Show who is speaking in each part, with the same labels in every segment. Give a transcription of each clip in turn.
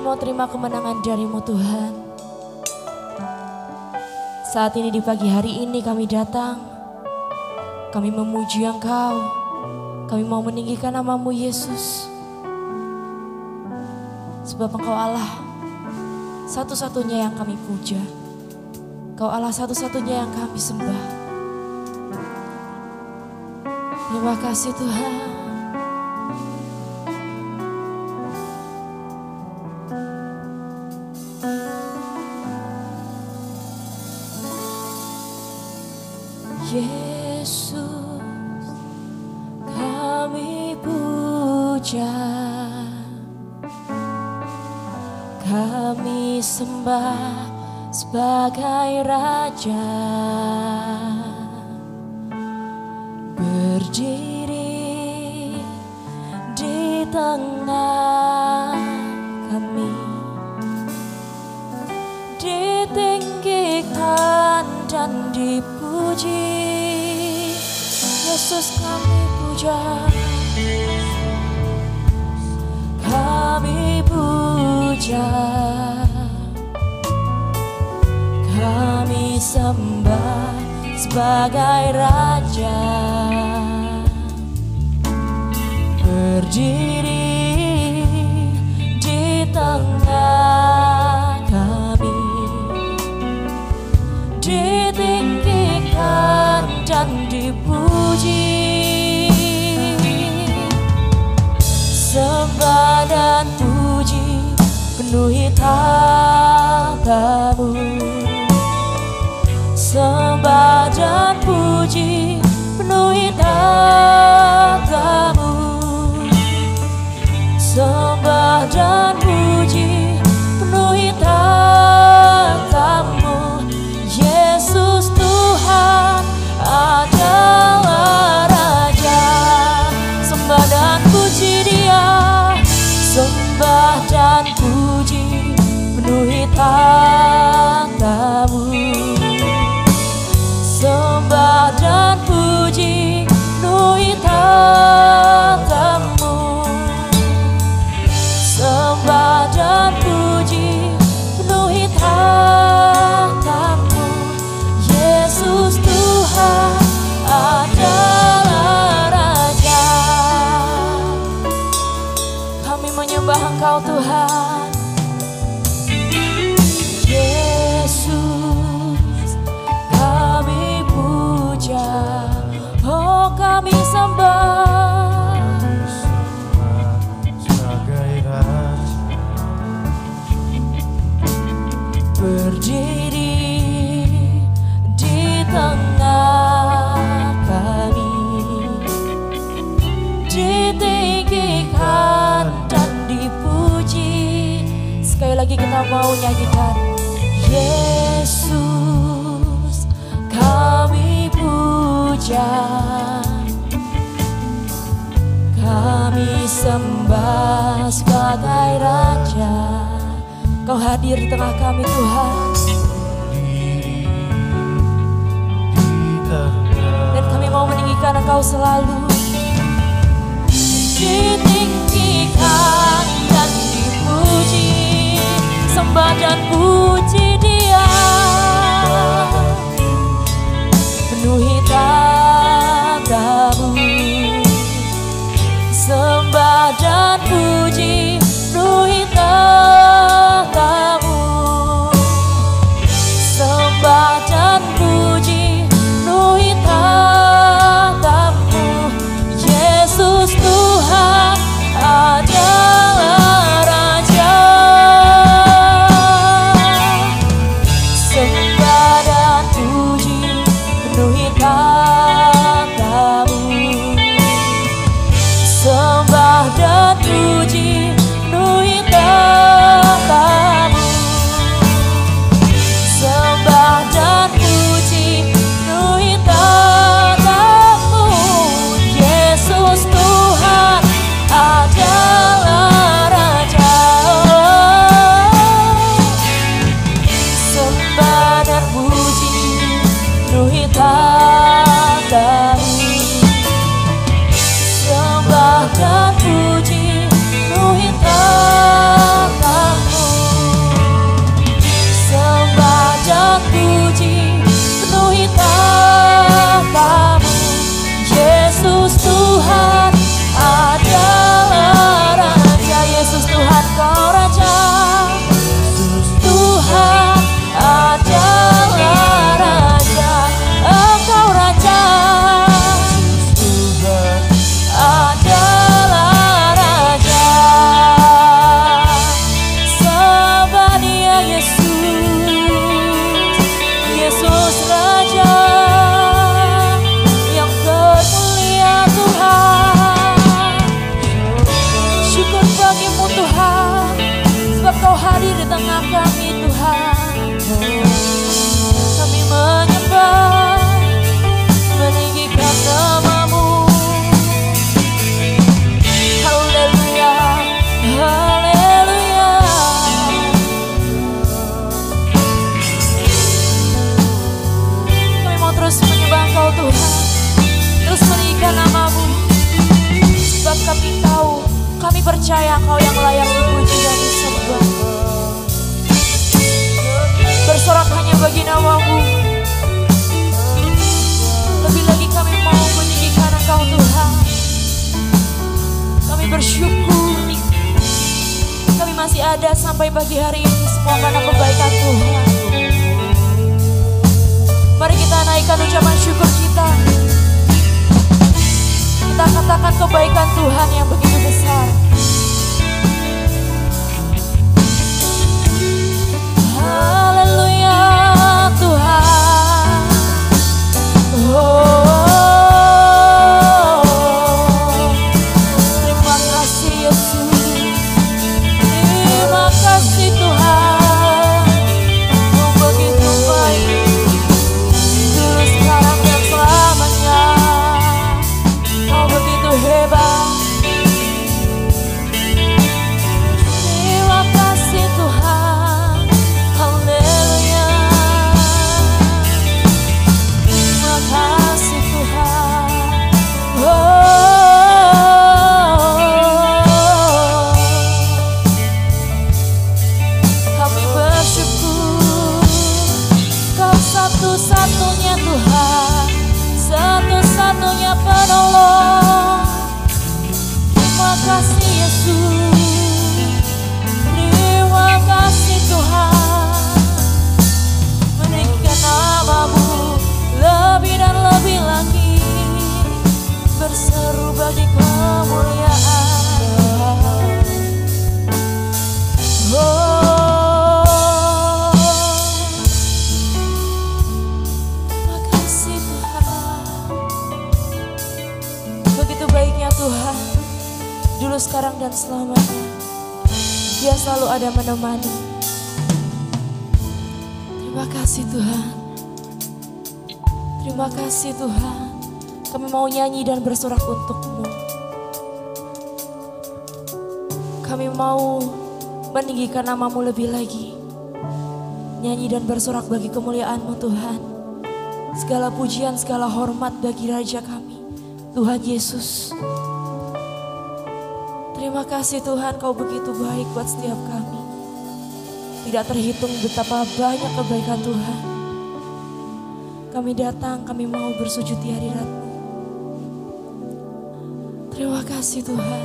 Speaker 1: mau terima kemenangan dari-Mu Tuhan. Saat ini di pagi hari ini kami datang, kami memuji Engkau, kami mau meninggikan nama-Mu Yesus. Sebab Engkau Allah satu-satunya yang kami puja, Engkau Allah satu-satunya yang kami sembah. Terima kasih Tuhan. Yesus, kami puja, kami sembah sebagai Raja, berdiri di tengah kami, ditinggikan dan dipuji. Yesus kami puja, kami puja, kami sembah sebagai Raja, berdiri di tengah kami, ditinggikan dan dipuji. Sembah dan puji penuhi tatamu, sembah dan puji penuhi tatamu, sembah dan puji penuhi tatamu. Yesus Tuhan adalah Raja, sembah dan puji Dia, sembah dan puji penuhi tatamu, sembah dan puji penuhi tatamu, sembah dan puji penuhi tatamu. Yesus Tuhan adalah Raja, kami menyembah Engkau Tuhan. Yesus kami puja, oh kami sembah
Speaker 2: sebagai Raja,
Speaker 1: berdiri di tengah kami, ditinggikan dan dipuji. Sekali lagi kita mau nyanyikan. Yesus kami puja, kami sembah sebagai Raja. Kau hadir di tengah kami Tuhan, dan kami mau meninggikan Engkau selalu, ditinggikan dan dipuji, sembah dan puji Dia, penuhi tatamu, sembah dan puji penuhi tatamu, sembah dan puji penuhi tatamu. Yesus Tuhan adalah Raja, percaya Engkau yang layak dipuji dan disembah. Bersorak hanya bagi nama-Mu. Lebih lagi kami mau meninggikan Engkau Tuhan. Kami bersyukur kami masih ada sampai pagi hari ini, semua karena kebaikan Tuhan. Mari kita naikkan ucapan syukur kita. Kita katakan kebaikan Tuhan yang begitu besar. Haleluya Tuhan. Terima kasih Yesus. Terima kasih Tuhan. Kau begitu baik. Dulu, sekarang dan selamanya. Kau begitu hebat. Terima kasih Tuhan. Haleluya. Terima kasih Tuhan. Kami bersyukur Kau satu-satunya Tuhan, satu-satunya penolong. Terima kasih Yesus. Terima kasih Tuhan. Meninggikan nama-Mu lebih dan lebih lagi. Berseru bagi kemuliaan. Terima kasih Tuhan. Begitu baiknya Tuhan. Dulu, sekarang dan selamanya. Dia selalu ada menemani. Terima kasih Tuhan. Terima kasih Tuhan. Kami mau nyanyi dan bersorak untuk-Mu. Kami mau meninggikan nama-Mu lebih lagi. Nyanyi dan bersorak bagi kemuliaan-Mu Tuhan. Segala pujian, segala hormat bagi Raja kami, Tuhan Yesus. Terima kasih Tuhan, Kau begitu baik buat setiap kami. Tidak terhitung betapa banyak kebaikan Tuhan. Kami datang, kami mau bersujud di hadirat-Mu. Terima kasih Tuhan.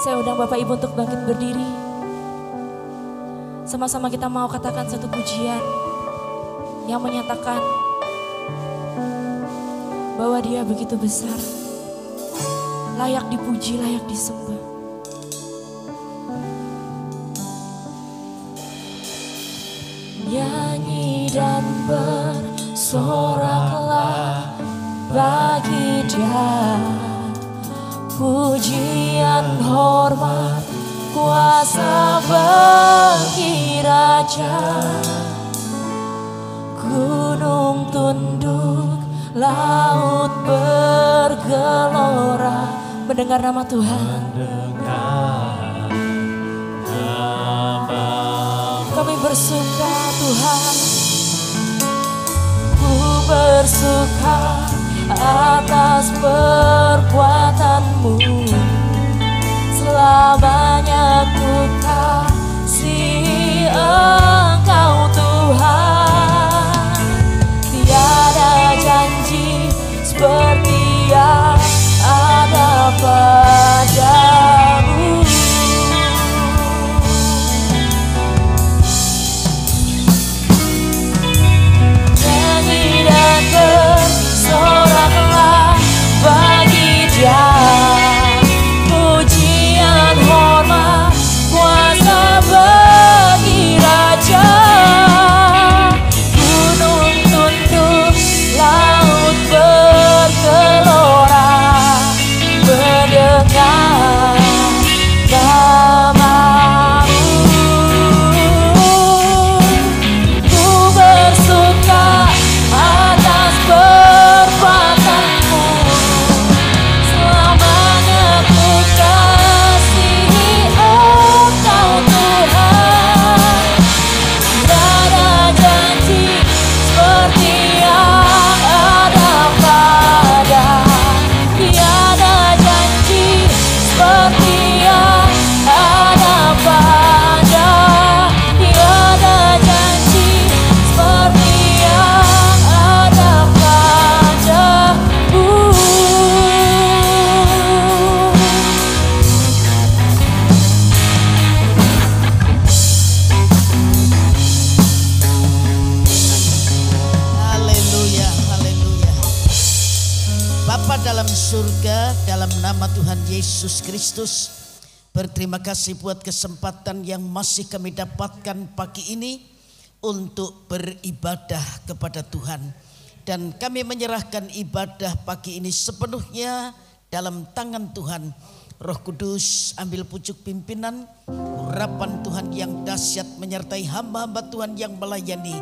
Speaker 1: Saya undang Bapak Ibu untuk bangkit berdiri. Sama-sama kita mau katakan satu pujian yang menyatakan bahwa Dia begitu besar, layak dipuji, layak disembah. Nyanyi dan bersoraklah bagi Dia, pujian, hormat, kuasa bagi Raja. Gunung tunduk, laut bergelora mendengar nama Tuhan. Kami bersuka Tuhan, ku bersuka atas perbuatan-Mu. Selamanya ku kasih Engkau Tuhan. Tiada janji seperti yang ada padamu. Nyanyi dan bersoraklah bagi Dia, pujian, hormat, kuasa bagi Raja. Gunung tunduk, laut bergelora
Speaker 3: Bapa dalam surga, dalam nama Tuhan Yesus Kristus, berterima kasih buat kesempatan yang masih kami dapatkan pagi ini untuk beribadah kepada Tuhan. Dan kami menyerahkan ibadah pagi ini sepenuhnya dalam tangan Tuhan. Roh Kudus ambil pucuk pimpinan, urapan Tuhan yang dahsyat menyertai hamba-hamba Tuhan yang melayani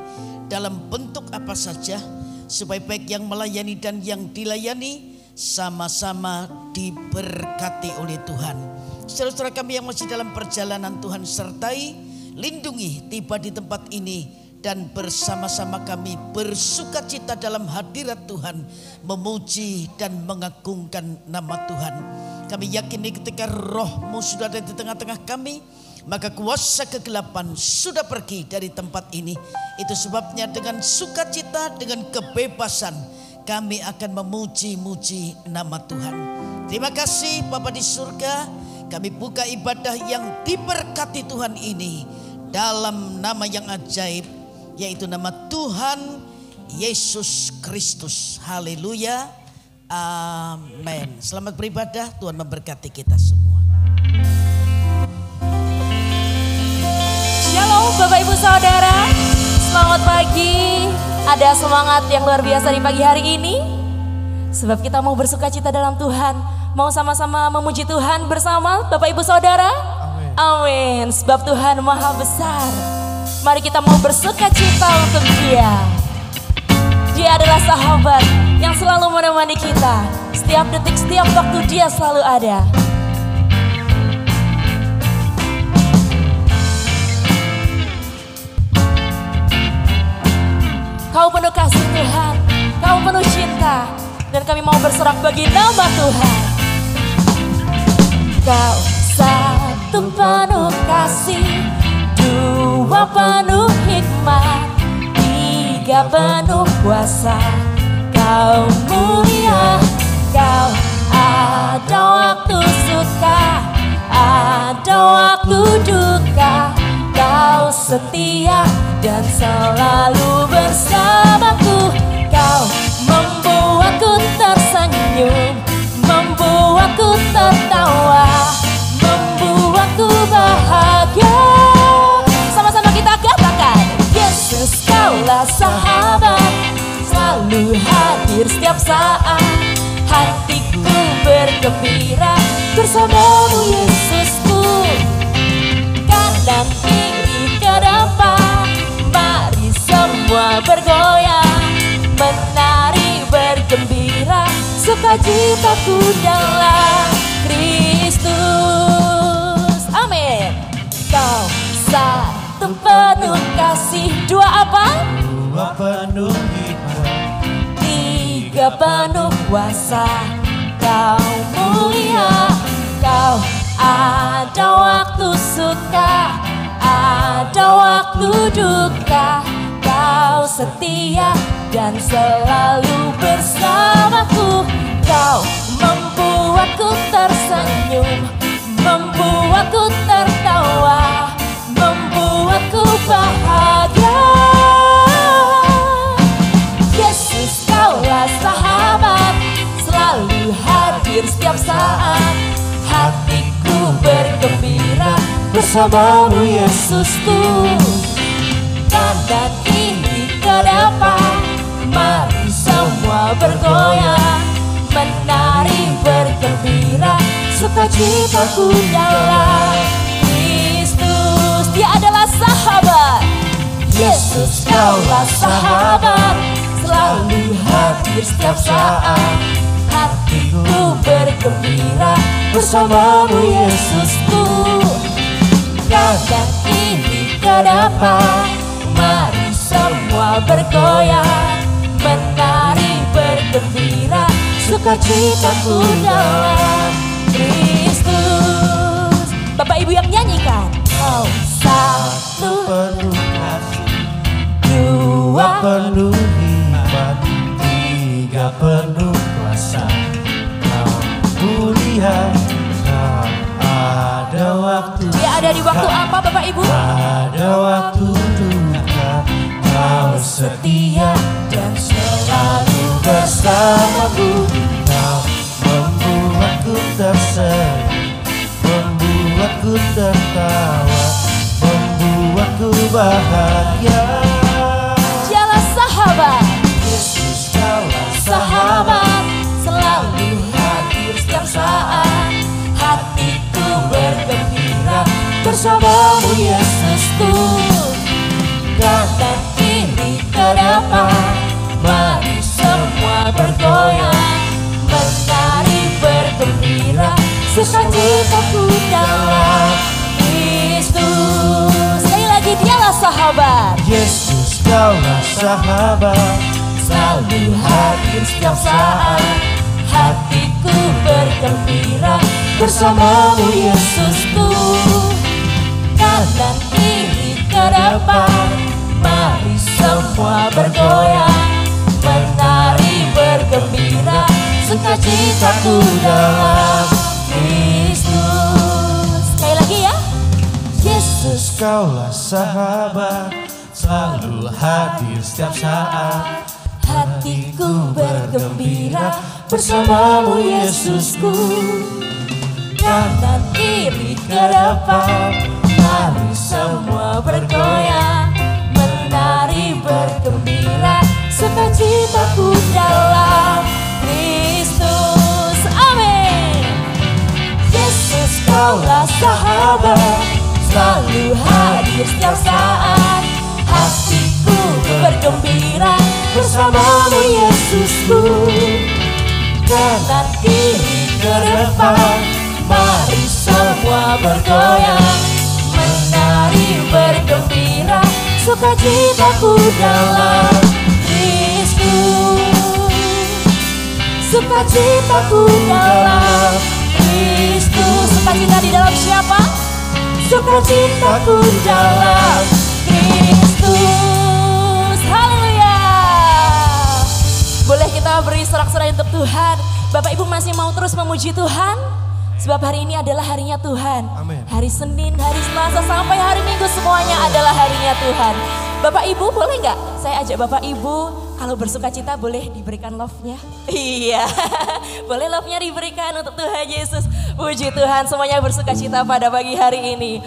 Speaker 3: dalam bentuk apa saja, supaya baik yang melayani dan yang dilayani sama-sama diberkati oleh Tuhan. Saudara-saudara kami yang masih dalam perjalanan, Tuhan sertai, lindungi, tiba di tempat ini dan bersama-sama kami bersuka cita dalam hadirat Tuhan, memuji dan mengagungkan nama Tuhan. Kami yakini ketika Roh-Mu sudah ada di tengah-tengah kami, maka kuasa kegelapan sudah pergi dari tempat ini. Itu sebabnya dengan sukacita, dengan kebebasan kami akan memuji-muji nama Tuhan. Terima kasih Bapa di surga. Kami buka ibadah yang diberkati Tuhan ini dalam nama yang ajaib, yaitu nama Tuhan Yesus Kristus. Haleluya. Amin. Selamat beribadah. Tuhan memberkati kita semua.
Speaker 1: Shalom Bapak Ibu Saudara, selamat pagi. Ada semangat yang luar biasa di pagi hari ini, sebab kita mau bersuka cita dalam Tuhan. Mau sama-sama memuji Tuhan bersama Bapak Ibu Saudara. Amin. Sebab Tuhan maha besar. Mari kita mau bersuka cita untuk Dia. Dia adalah sahabat yang selalu menemani kita. Setiap detik, setiap waktu Dia selalu ada. Kau penuh kasih Tuhan, Kau penuh cinta, dan kami mau bersorak bagi nama Tuhan. Kau satu penuh kasih, dua penuh hikmat, tiga penuh kuasa. Kau mulia, Kau ada waktu suka, ada waktu duka. Kau setia dan selalu bersamaku. Kau membuatku tersenyum, membuatku tertawa, membuatku bahagia. Sama-sama kita katakan, Yesus Kaulah sahabat, selalu hadir setiap saat. Hatiku bergembira bersamamu Yesusku. Kanan kiri ke depan, mari semua bergoyang, menari bergembira, sukacitaku dalam Kristus. Amin. Kau satu penuh kasih, dua apa?
Speaker 2: Dua penuh hikmat,
Speaker 1: Tiga penuh kuasa. Kau mulia, Kau ada waktu suka, ada waktu duka. Kau setia dan selalu bersamaku. Kau membuatku tersenyum, membuatku tertawa, membuatku bahagia. Yesus Kaulah sahabat, selalu hadir setiap saat. Hatiku bergembira bersamamu Yesusku. Kanan kiri ke depan, mari semua bergoyang, menari bergembira, sukacitaku dalam Kristus. Dia adalah sahabat. Yesus Kaulah sahabat, selalu hadir setiap saat. Hatiku bergembira bersamamu Yesusku. Kanan kiri ke depan, mari semua bergoyang, menari bergembira, sukacitaku dalam Kristus. Bapak Ibu yang nyanyikan. Kau satu
Speaker 2: penuh kasih,
Speaker 1: dua
Speaker 2: penuh hikmat, tiga penuh kuasa. Kau mulia, Kau ada waktu.
Speaker 1: Dia ada di waktu apa Bapak Ibu?
Speaker 2: Ada waktu duka. Kau setia dan selalu bersamaku. Kau bahagia.
Speaker 1: Dialah sahabat,
Speaker 2: Yesus kaulah
Speaker 1: sahabat, selalu hadir setiap saat. Hatiku bergembira bersamamu Yesusku. Kanan kiri ke depan, mari semua bergoyang, menari bergembira, sukacitaku dalam Kristus. Sekali lagi, dialah sahabat.
Speaker 2: Yesus kaulah sahabat,
Speaker 1: Selalu hadir setiap saat. Hatiku bergembira bersamamu Yesusku. Kanan kiri ke depan, mari semua bergoyang, menari bergembira, sukacitaku dalam Kristus. Sekali lagi ya. Yesus
Speaker 2: kaulah sahabat, selalu hadir setiap saat.
Speaker 1: hatiku bergembira bersamamu Yesusku. Kanan kiri ke depan, mari semua bergoyang, menari bergembira, sukacitaku dalam Kristus. Amin. Yesus kaulah sahabat, selalu hadir setiap saat. Hatiku bergembira bersamamu Yesusku. Kanan kiri ke depan, mari semua bergoyang, menari bergembira, sukacitaku dalam Kristus. Sukacitaku dalam Kristus. Sukacita di dalam siapa? Sukacitaku dalam Kristus. Haleluya. Boleh kita beri sorak-sorai untuk Tuhan. Bapak Ibu masih mau terus memuji Tuhan? Sebab hari ini adalah harinya Tuhan.
Speaker 2: Amin.
Speaker 1: Hari Senin, hari Selasa sampai hari Minggu semuanya adalah harinya Tuhan. Bapak Ibu boleh nggak? Saya ajak Bapak Ibu kalau bersukacita boleh diberikan love-nya. Iya, boleh love-nya diberikan untuk Tuhan Yesus. Puji Tuhan, semuanya bersukacita pada pagi hari ini.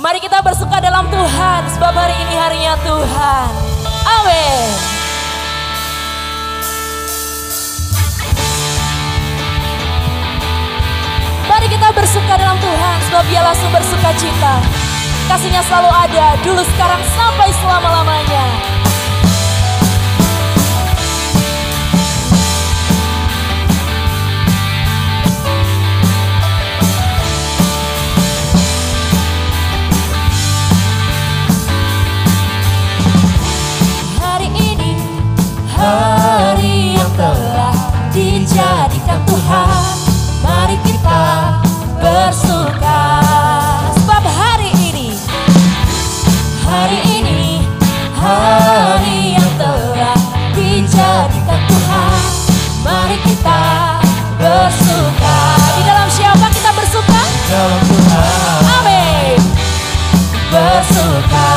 Speaker 1: Mari kita bersuka dalam Tuhan, sebab hari ini harinya Tuhan. Amin. Mari kita bersuka dalam Tuhan, sebab Dialah sumber sukacita. Kasih-Nya selalu ada, dulu, sekarang, sampai selama-lamanya. Hari yang telah dijadikan Tuhan, mari kita bersuka. Sebab hari ini hari yang telah dijadikan Tuhan, mari kita bersuka. Di dalam siapa kita bersuka?
Speaker 2: Dalam Tuhan.
Speaker 1: Amin. Bersuka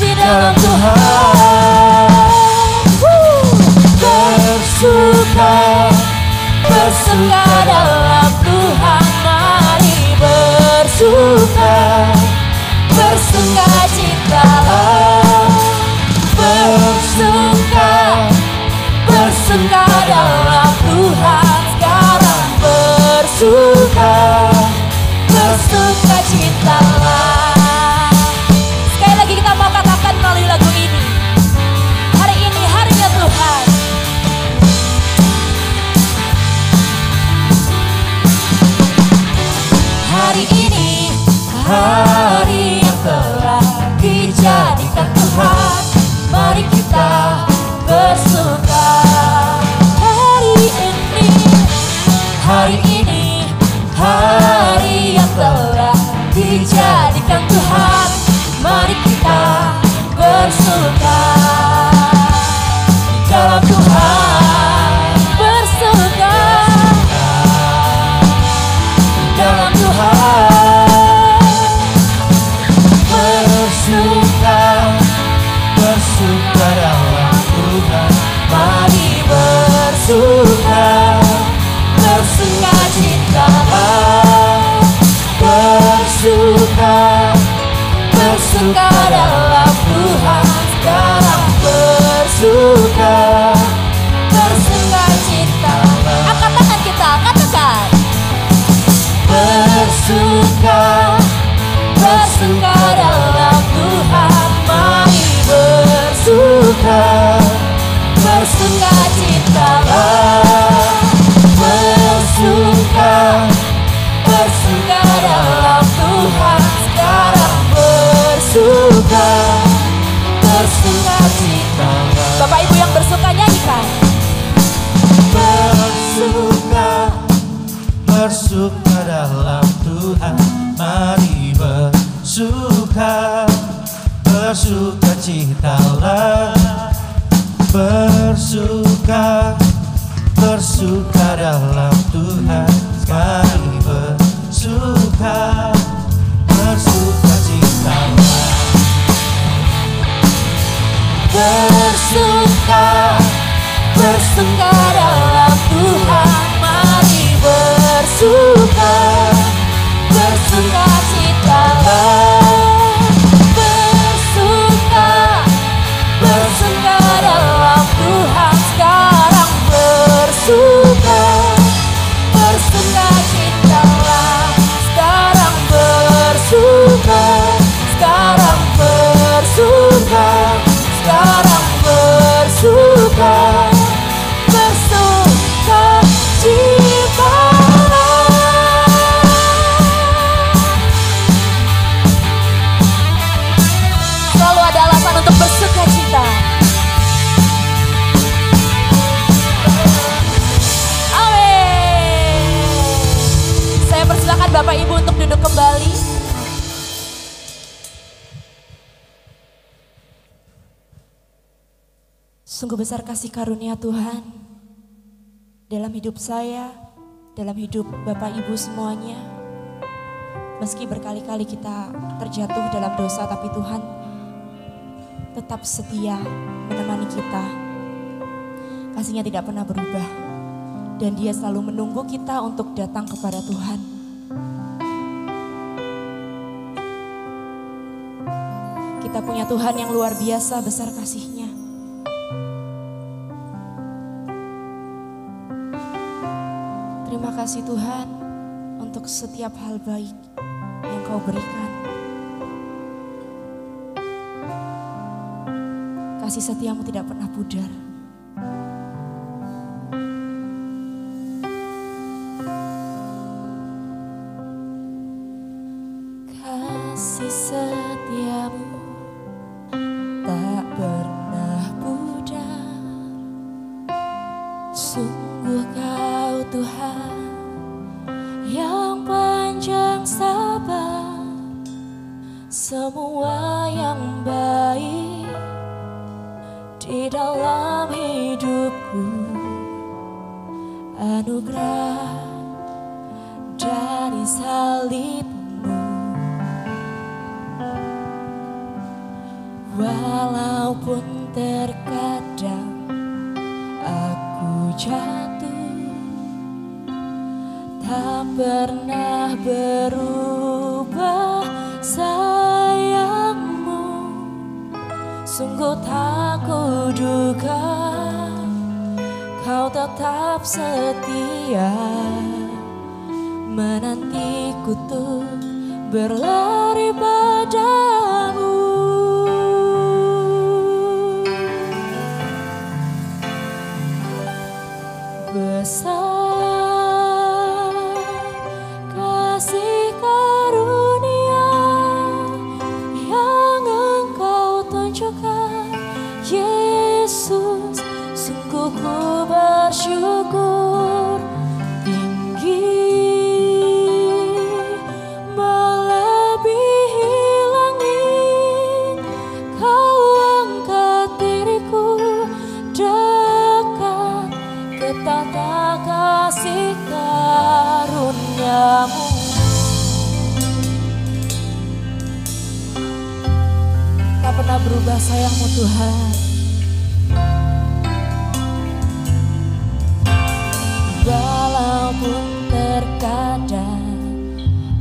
Speaker 1: di dalam Tuhan. Bersuka dalam Tuhan, mari bersuka, bersuka citalah, bersuka dalam Tuhan, sekarang bersuka, bersuka citalah. Sekali lagi kita mau katakan melalui lagu ini, hari ini harinya Tuhan. Hari ini hari yang telah dijadikan Tuhan, mari kita bersuka. Hari ini bersuka dalam Tuhan, mari bersuka, bersuka citalah, bersuka, bersuka dalam Tuhan, sekarang bersuka, bersuka citalah. Bapak Ibu yang bersuka nyanyikan.
Speaker 2: Bersuka, bersuka dalam Tuhan, mari bersuka, bersuka citalah. Bersuka, bersuka dalam Tuhan, mari bersuka, bersuka citalah.
Speaker 1: Bersuka, bersuka dalam Tuhan, mari bersuka, bersuka citalah. Bersuka, bersuka dalam Tuhan, sekarang bersuka, bersuka citalah. Sekarang bersuka, sekarang bersuka, sekarang bersuka, bersuka citalah. Selalu ada alasan untuk bersuka cita. Amin. Saya persilakan Bapak Ibu untuk duduk kembali. Sungguh besar kasih karunia Tuhan dalam hidup saya, dalam hidup Bapak Ibu semuanya. Meski berkali-kali kita terjatuh dalam dosa, tapi Tuhan tetap setia menemani kita. Kasih-Nya tidak pernah berubah dan Dia selalu menunggu kita untuk datang kepada Tuhan. Kita punya Tuhan yang luar biasa besar kasih-Nya. Terima kasih Tuhan untuk setiap hal baik yang Kau berikan. Kasih setiamu tidak pernah pudar. Kasih setiamu tak pernah pudar. Sungguh Kau Tuhan yang panjang sabar, semua yang baik di dalam hidupku, anugerah dari salib-Mu. Walaupun terkadang aku jatuh, tak pernah berubah sayang-Mu. Sungguh tak kuduga Kau tetap setia, menantiku tuh berlari padamu. Besar kasih karunia yang Engkau tunjukkan, Yesus. Sungguh ku bersyukur tinggi, melebihi langit. Kau angkat diriku dekat ke tata kasih karunia-Mu. Tak pernah berubah sayang-Mu Tuhan. Walaupun terkadang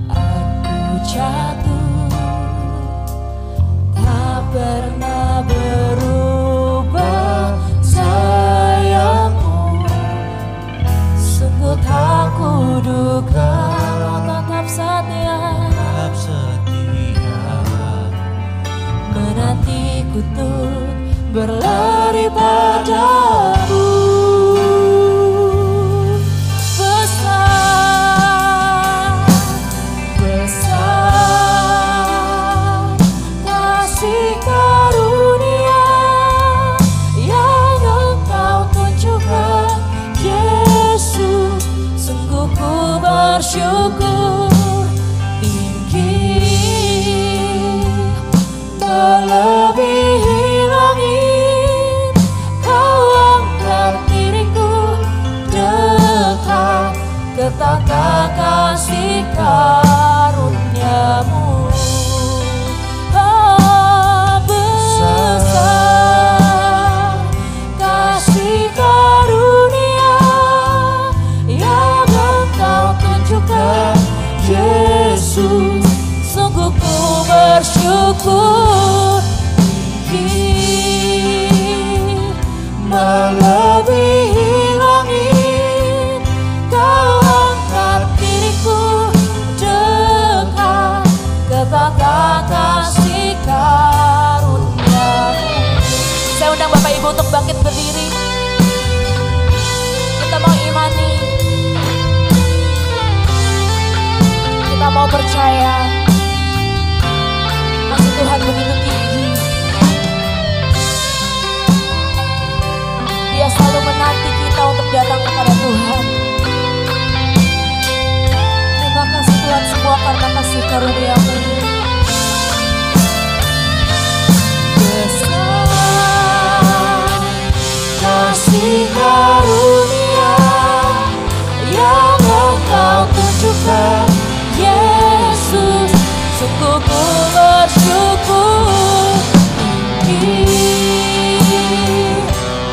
Speaker 1: aku jatuh, tak pernah berubah sayang-Mu. Sungguh tak kuduga Kau tetap setia, betapa kasih karuniamu. Besar kasih karunia yang Engkau tunjukkan, Yesus. Sungguh ku bersyukur, melebihi langit. Kau angkat diriku dekat ke tata kasih karunia-Mu. Saya undang Bapak Ibu untuk bangkit berdiri. Kita mau imani, kita mau percaya kasih Tuhan begitu tinggi. Dia selalu menanti kita untuk datang kepada Tuhan. Terima kasih Tuhan semua karena kasih karunia-Mu. Besar kasih karunia yang Engkau tunjukkan, Yesus. Sungguh ku bersyukur,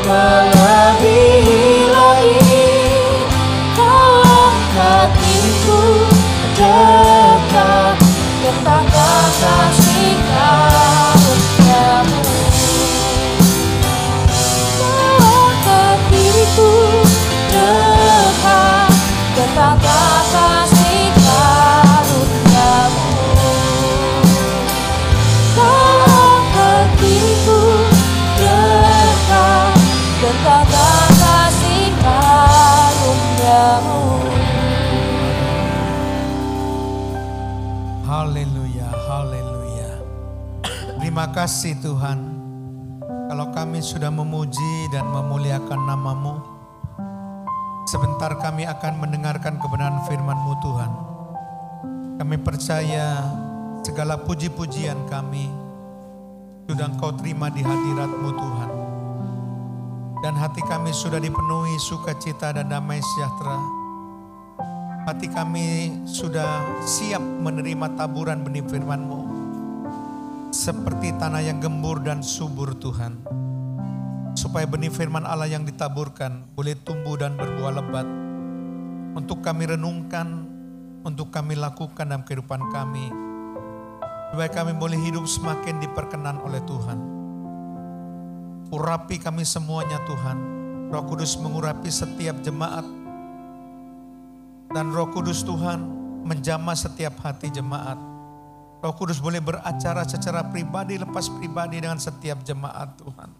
Speaker 1: melebihi langit. Kau angkat diriku dekat ke tata kasih karunia-Mu. Kau angkat diriku dekat ke tata kasih karunia-Mu. Kau angkat diriku dekat ke tata kasih karunia-Mu.
Speaker 2: Haleluya, haleluya. Terima kasih Tuhan. Kalau kami sudah memuji dan memuliakan nama-Mu, sebentar kami akan mendengarkan kebenaran firman-Mu Tuhan. Kami percaya segala puji-pujian kami sudah Engkau terima di hadirat-Mu Tuhan. Dan hati kami sudah dipenuhi sukacita dan damai sejahtera. Hati kami sudah siap menerima taburan benih firman-Mu. Seperti tanah yang gembur dan subur Tuhan. Supaya benih firman Allah yang ditaburkan boleh tumbuh dan berbuah lebat. Untuk kami renungkan, untuk kami lakukan dalam kehidupan kami. Supaya kami boleh hidup semakin diperkenan oleh Tuhan. Urapi kami semuanya Tuhan. Roh Kudus mengurapi setiap jemaat. Dan Roh Kudus Tuhan menjamah setiap hati jemaat. Roh Kudus boleh beracara secara pribadi lepas pribadi dengan setiap jemaat Tuhan.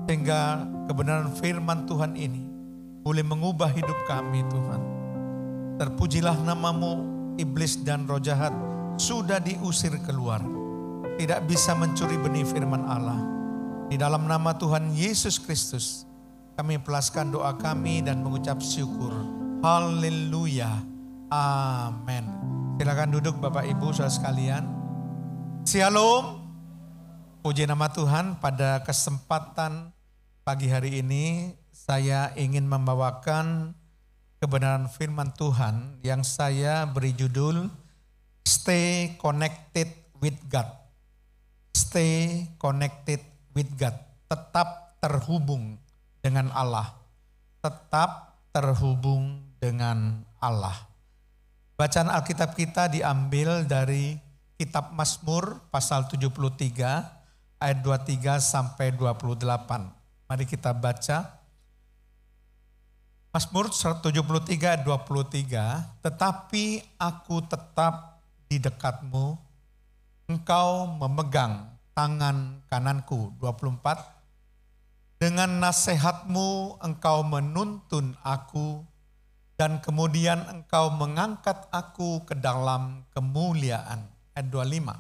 Speaker 2: Sehingga kebenaran firman Tuhan ini boleh mengubah hidup kami Tuhan. Terpujilah nama-Mu, iblis dan roh jahat sudah diusir keluar. Tidak bisa mencuri benih firman Allah. Di dalam nama Tuhan Yesus Kristus, kami pelaskan doa kami dan mengucap syukur. Haleluya. Amin. Silakan duduk Bapak Ibu saudara sekalian. Shalom. Puji nama Tuhan, pada kesempatan pagi hari ini saya ingin membawakan kebenaran firman Tuhan yang saya beri judul Stay Connected with God. Stay connected with God. Tetap terhubung dengan Allah. Tetap terhubung dengan Allah. Bacaan Alkitab kita diambil dari kitab Mazmur pasal 73 ayat 23 sampai 28. Mari kita baca. Mazmur 73 ayat 23, tetapi aku tetap di dekatmu, engkau memegang tangan kananku. 24, dengan nasihatmu engkau menuntun aku, dan kemudian engkau mengangkat aku ke dalam kemuliaan. Ayat 25,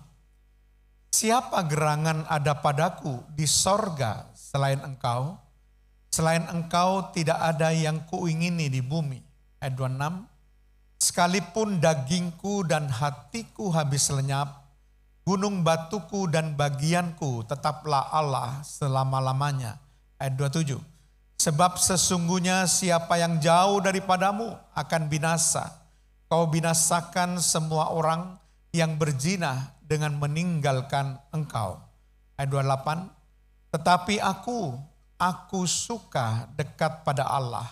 Speaker 2: siapa gerangan ada padaku di sorga selain engkau? Selain engkau tidak ada yang kuingini di bumi. Ayat 26, sekalipun dagingku dan hatiku habis lenyap, gunung batuku dan bagianku tetaplah Allah selama-lamanya. Ayat 27, Sebab sesungguhnya siapa yang jauh daripadamu akan binasa. Kau binasakan semua orang yang berzina dengan meninggalkan engkau. Ayat 28. Tetapi aku suka dekat pada Allah.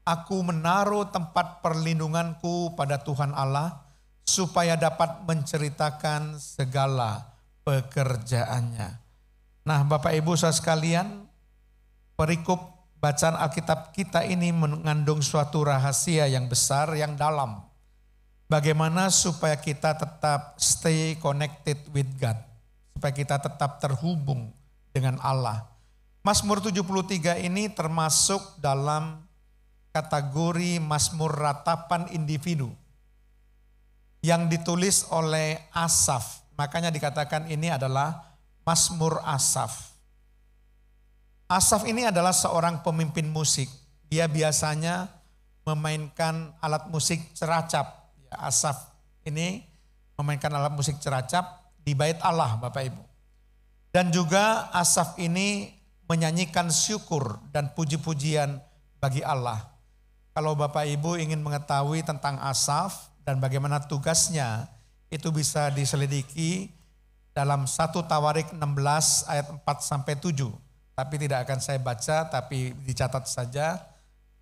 Speaker 2: Aku menaruh tempat perlindunganku pada Tuhan Allah, supaya dapat menceritakan segala pekerjaannya. Nah, Bapak Ibu saudara sekalian, perikop bacaan Alkitab kita ini mengandung suatu rahasia yang besar, yang dalam. Bagaimana supaya kita tetap stay connected with God. Supaya kita tetap terhubung dengan Allah. Mazmur 73 ini termasuk dalam kategori Mazmur ratapan individu. Yang ditulis oleh Asaf. Makanya dikatakan ini adalah Mazmur Asaf. Asaf ini adalah seorang pemimpin musik. Dia biasanya memainkan alat musik ceracap. Asaf ini memainkan alat musik ceracap di bait Allah, Bapak Ibu. Dan juga Asaf ini menyanyikan syukur dan puji-pujian bagi Allah. Kalau Bapak Ibu ingin mengetahui tentang Asaf dan bagaimana tugasnya, itu bisa diselidiki dalam 1 Tawarik 16 ayat 4-7. Tapi tidak akan saya baca, tapi dicatat saja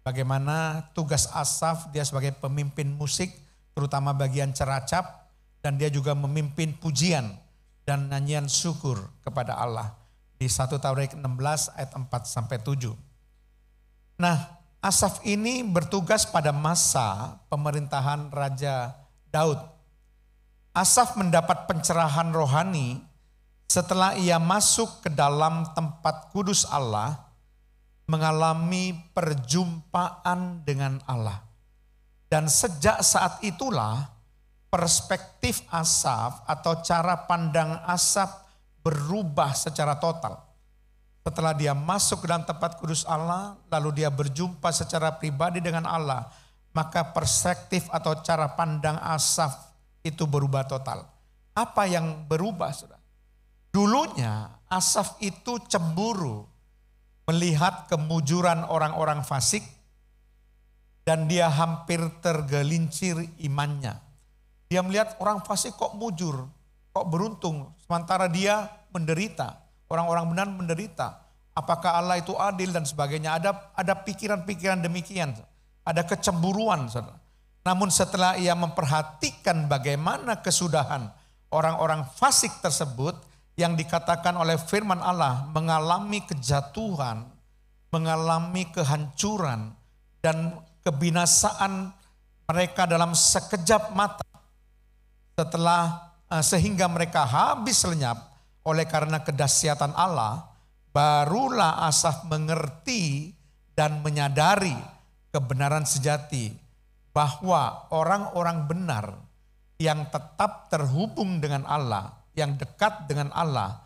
Speaker 2: bagaimana tugas Asaf, dia sebagai pemimpin musik, terutama bagian ceracap, dan dia juga memimpin pujian dan nyanyian syukur kepada Allah. Di 1 Tawarik 16 ayat 4-7. Nah, Asaf ini bertugas pada masa pemerintahan Raja Daud. Asaf mendapat pencerahan rohani setelah ia masuk ke dalam tempat kudus Allah, mengalami perjumpaan dengan Allah. Dan sejak saat itulah perspektif Asaf atau cara pandang Asaf berubah secara total. Setelah dia masuk ke dalam tempat kudus Allah, lalu dia berjumpa secara pribadi dengan Allah, maka perspektif atau cara pandang Asaf itu berubah total. Apa yang berubah, saudara? Dulunya Asaf itu cemburu melihat kemujuran orang-orang fasik dan dia hampir tergelincir imannya. Dia melihat orang fasik kok mujur, kok beruntung, sementara dia menderita, orang-orang benar menderita. Apakah Allah itu adil dan sebagainya. Ada pikiran-pikiran demikian, ada kecemburuan. Saudara. Namun setelah ia memperhatikan bagaimana kesudahan orang-orang fasik tersebut, yang dikatakan oleh firman Allah mengalami kejatuhan, mengalami kehancuran dan kebinasaan mereka dalam sekejap mata. Sehingga mereka habis lenyap oleh karena kedahsyatan Allah, barulah Asaf mengerti dan menyadari kebenaran sejati bahwa orang-orang benar yang tetap terhubung dengan Allah, yang dekat dengan Allah,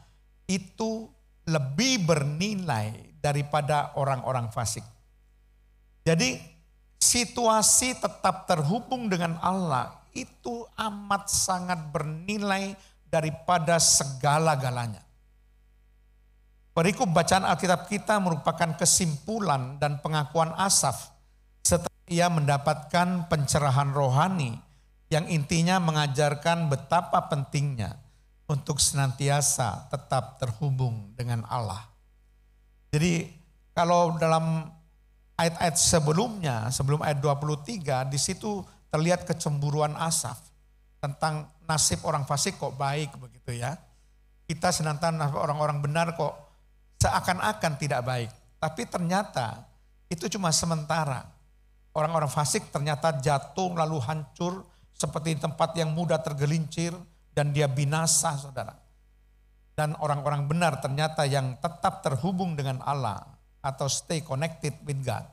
Speaker 2: itu lebih bernilai daripada orang-orang fasik. Jadi situasi tetap terhubung dengan Allah itu amat sangat bernilai daripada segala-galanya. Perikop bacaan Alkitab kita merupakan kesimpulan dan pengakuan Asaf setelah ia mendapatkan pencerahan rohani yang intinya mengajarkan betapa pentingnya untuk senantiasa tetap terhubung dengan Allah. Jadi kalau dalam ayat-ayat sebelumnya, sebelum ayat 23, di situ terlihat kecemburuan Asaf tentang nasib orang fasik kok baik begitu ya. Kita senantiasa orang-orang benar kok seakan-akan tidak baik. Tapi ternyata itu cuma sementara. Orang-orang fasik ternyata jatuh lalu hancur seperti tempat yang mudah tergelincir, dan dia binasa, saudara. Dan orang-orang benar ternyata yang tetap terhubung dengan Allah atau stay connected with God,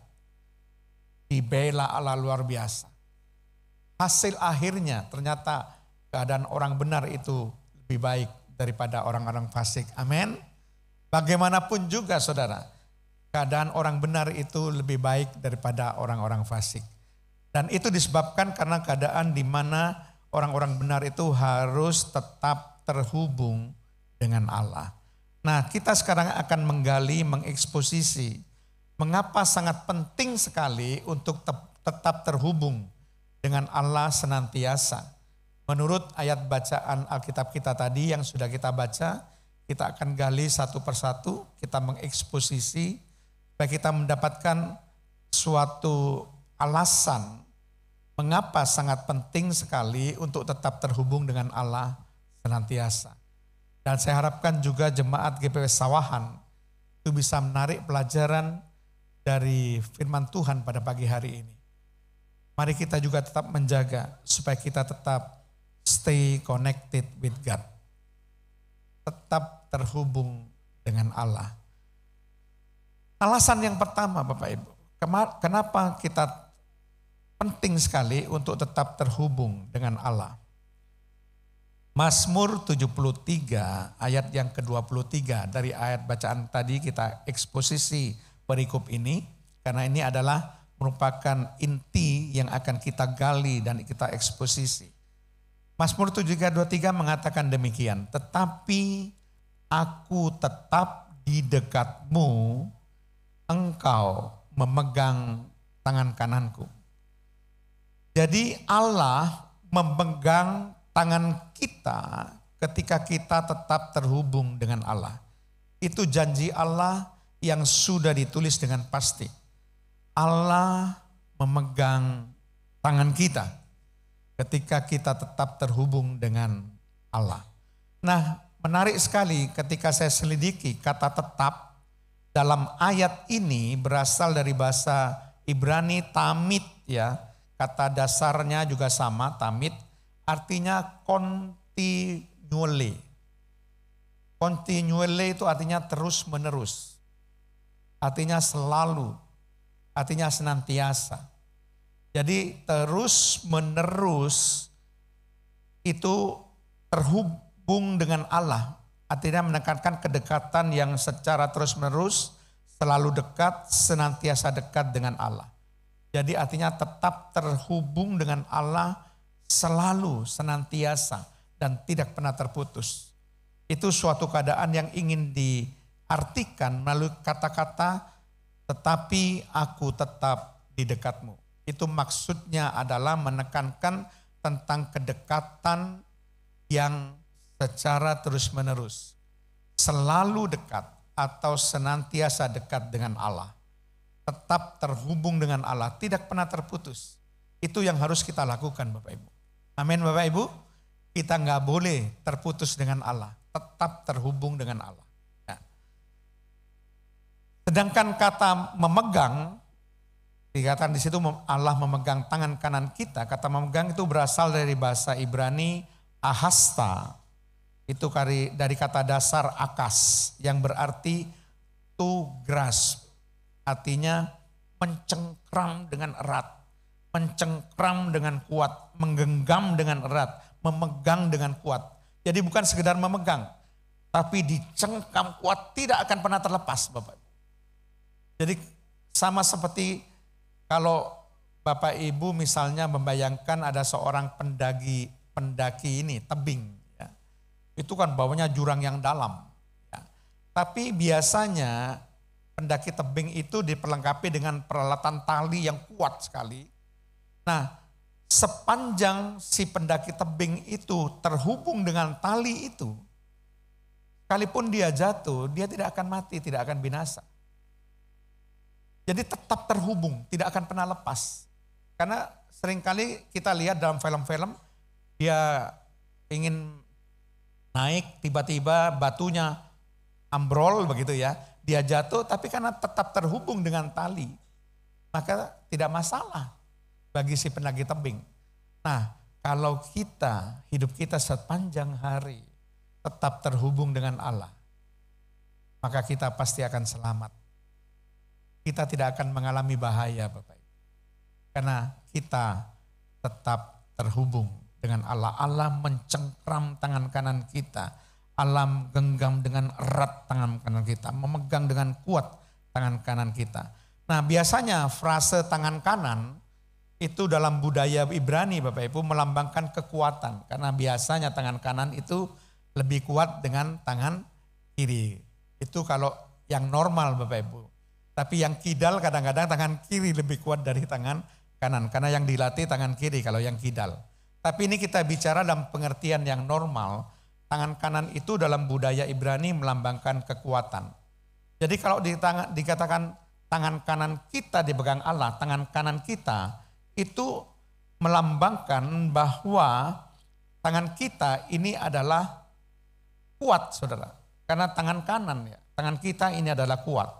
Speaker 2: dibela Allah luar biasa. Hasil akhirnya ternyata keadaan orang benar itu lebih baik daripada orang-orang fasik. Amin. Bagaimanapun juga saudara, keadaan orang benar itu lebih baik daripada orang-orang fasik. Dan itu disebabkan karena keadaan di mana orang-orang benar itu harus tetap terhubung dengan Allah. Nah, kita sekarang akan menggali, mengeksposisi Mengapa sangat penting sekali untuk tetap terhubung dengan Allah senantiasa. Menurut ayat bacaan Alkitab kita tadi yang sudah kita baca, kita akan gali satu persatu, kita mengeksposisi, supaya kita mendapatkan suatu alasan mengapa sangat penting sekali untuk tetap terhubung dengan Allah senantiasa. Dan saya harapkan juga jemaat GPW Sawahan itu bisa menarik pelajaran dari firman Tuhan pada pagi hari ini. Mari kita juga tetap menjaga supaya kita tetap stay connected with God. Tetap terhubung dengan Allah. Alasan yang pertama Bapak Ibu, kenapa kita penting sekali untuk tetap terhubung dengan Allah. Mazmur 73 ayat yang ke-23 dari ayat bacaan tadi kita eksposisi perikop ini. Karena ini adalah merupakan inti yang akan kita gali dan kita eksposisi. Mazmur 73:23 mengatakan demikian. Tetapi aku tetap di dekatmu, engkau memegang tangan kananku. Jadi Allah memegang tangan kita ketika kita tetap terhubung dengan Allah. Itu janji Allah yang sudah ditulis dengan pasti. Allah memegang tangan kita ketika kita tetap terhubung dengan Allah. Nah, menarik sekali ketika saya selidiki kata tetap dalam ayat ini berasal dari bahasa Ibrani tamid ya. Kata dasarnya juga sama, tamid, artinya continually. Continually itu artinya terus menerus. Artinya selalu, artinya senantiasa. Jadi terus menerus itu terhubung dengan Allah. Artinya menekankan kedekatan yang secara terus menerus, selalu dekat, senantiasa dekat dengan Allah. Jadi artinya tetap terhubung dengan Allah selalu, senantiasa, dan tidak pernah terputus. Itu suatu keadaan yang ingin diartikan melalui kata-kata tetapi aku tetap di dekatmu. Itu maksudnya adalah menekankan tentang kedekatan yang secara terus menerus. Selalu dekat atau senantiasa dekat dengan Allah. Tetap terhubung dengan Allah, tidak pernah terputus. Itu yang harus kita lakukan Bapak Ibu. Amin Bapak Ibu. Kita nggak boleh terputus dengan Allah, tetap terhubung dengan Allah. Ya. Sedangkan kata memegang, dikatakan di situ Allah memegang tangan kanan kita. Kata memegang itu berasal dari bahasa Ibrani ahasta. Itu dari kata dasar akas yang berarti to grasp. Artinya mencengkram dengan erat, mencengkram dengan kuat, menggenggam dengan erat, memegang dengan kuat. Jadi bukan sekedar memegang, tapi dicengkam kuat, tidak akan pernah terlepas Bapak. Jadi sama seperti kalau Bapak Ibu misalnya membayangkan ada seorang pendaki ini, tebing. Ya. Itu kan bawahnya jurang yang dalam. Ya. Tapi biasanya pendaki tebing itu diperlengkapi dengan peralatan tali yang kuat sekali. Nah, sepanjang si pendaki tebing itu terhubung dengan tali itu, sekalipun dia jatuh, dia tidak akan mati, tidak akan binasa. Jadi tetap terhubung, tidak akan pernah lepas. Karena seringkali kita lihat dalam film-film, dia ingin naik, tiba-tiba batunya ambrol begitu ya. Dia jatuh tapi karena tetap terhubung dengan tali, maka tidak masalah bagi si pendaki tebing. Nah, kalau kita, hidup kita sepanjang hari tetap terhubung dengan Allah, maka kita pasti akan selamat. Kita tidak akan mengalami bahaya Bapak Ibu. Karena kita tetap terhubung dengan Allah. Allah mencengkram tangan kanan kita. Allah genggam dengan erat tangan kanan kita, memegang dengan kuat tangan kanan kita. Nah biasanya frase tangan kanan itu dalam budaya Ibrani Bapak Ibu melambangkan kekuatan. Karena biasanya tangan kanan itu lebih kuat dengan tangan kiri. Itu kalau yang normal Bapak Ibu. Tapi yang kidal kadang-kadang tangan kiri lebih kuat dari tangan kanan. Karena yang dilatih tangan kiri kalau yang kidal. Tapi ini kita bicara dalam pengertian yang normal. Tangan kanan itu dalam budaya Ibrani melambangkan kekuatan. Jadi kalau dikatakan tangan kanan kita dipegang Allah, tangan kanan kita itu melambangkan bahwa tangan kita ini adalah kuat, saudara. Karena tangan kanan ya, tangan kita ini adalah kuat.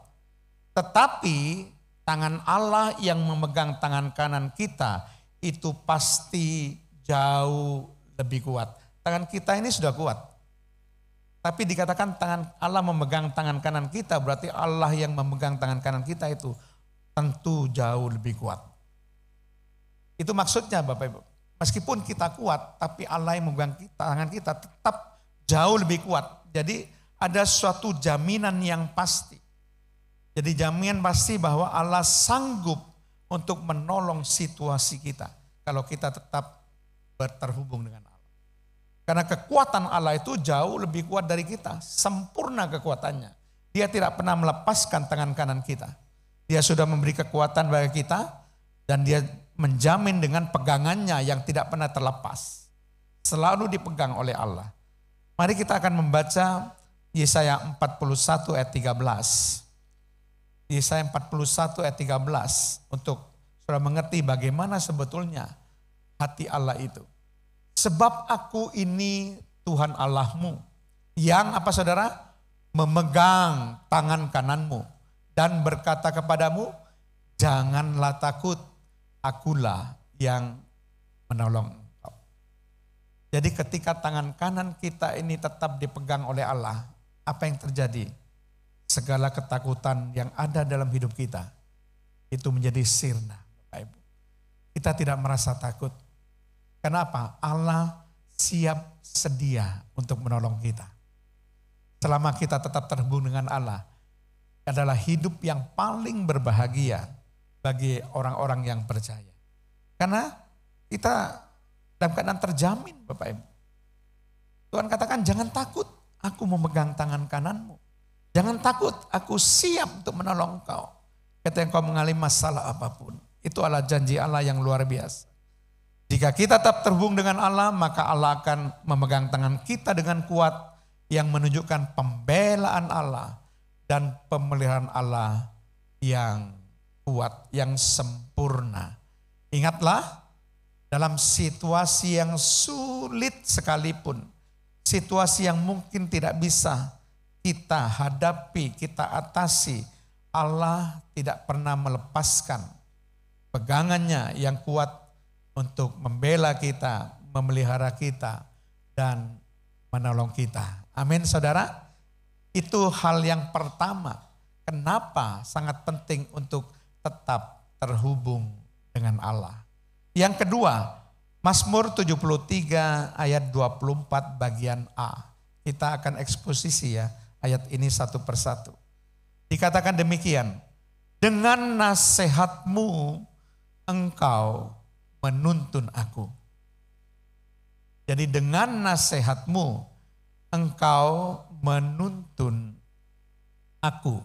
Speaker 2: Tetapi tangan Allah yang memegang tangan kanan kita itu pasti jauh lebih kuat. Tangan kita ini sudah kuat. Tapi dikatakan tangan Allah memegang tangan kanan kita, berarti Allah yang memegang tangan kanan kita itu tentu jauh lebih kuat. Itu maksudnya Bapak Ibu. Meskipun kita kuat, tapi Allah yang memegang tangan kita tetap jauh lebih kuat. Jadi ada suatu jaminan yang pasti. Jadi jaminan pasti bahwa Allah sanggup untuk menolong situasi kita. Kalau kita tetap terhubung dengan Allah. Karena kekuatan Allah itu jauh lebih kuat dari kita. Sempurna kekuatannya. Dia tidak pernah melepaskan tangan kanan kita. Dia sudah memberi kekuatan bagi kita. Dan dia menjamin dengan pegangannya yang tidak pernah terlepas. Selalu dipegang oleh Allah. Mari kita akan membaca Yesaya 41 ayat 13. Yesaya 41 ayat 13. Untuk saudara mengerti bagaimana sebetulnya hati Allah itu. Sebab aku ini Tuhan Allahmu. Yang apa saudara? Memegang tangan kananmu. Dan berkata kepadamu, janganlah takut. Akulah yang menolong engkau. Jadi ketika tangan kanan kita ini tetap dipegang oleh Allah, apa yang terjadi? Segala ketakutan yang ada dalam hidup kita, itu menjadi sirna. Bapak Ibu. Kita tidak merasa takut. Kenapa? Allah siap sedia untuk menolong kita. Selama kita tetap terhubung dengan Allah, adalah hidup yang paling berbahagia bagi orang-orang yang percaya. Karena kita dalam keadaan terjamin Bapak Ibu. Tuhan katakan jangan takut, aku memegang tangan kananmu. Jangan takut, aku siap untuk menolong kau. Ketika engkau mengalami masalah apapun. Itu adalah janji Allah yang luar biasa. Jika kita tetap terhubung dengan Allah, maka Allah akan memegang tangan kita dengan kuat yang menunjukkan pembelaan Allah dan pemeliharaan Allah yang kuat, yang sempurna. Ingatlah, dalam situasi yang sulit sekalipun, situasi yang mungkin tidak bisa kita hadapi, kita atasi, Allah tidak pernah melepaskan pegangannya yang kuat untuk membela kita, memelihara kita, dan menolong kita. Amin saudara. Itu hal yang pertama. Kenapa sangat penting untuk tetap terhubung dengan Allah. Yang kedua, Mazmur 73 ayat 24 bagian A. Kita akan eksposisi ya ayat ini satu persatu. Dikatakan demikian, dengan nasihatmu engkau menuntun aku. Jadi dengan nasihatmu engkau menuntun aku.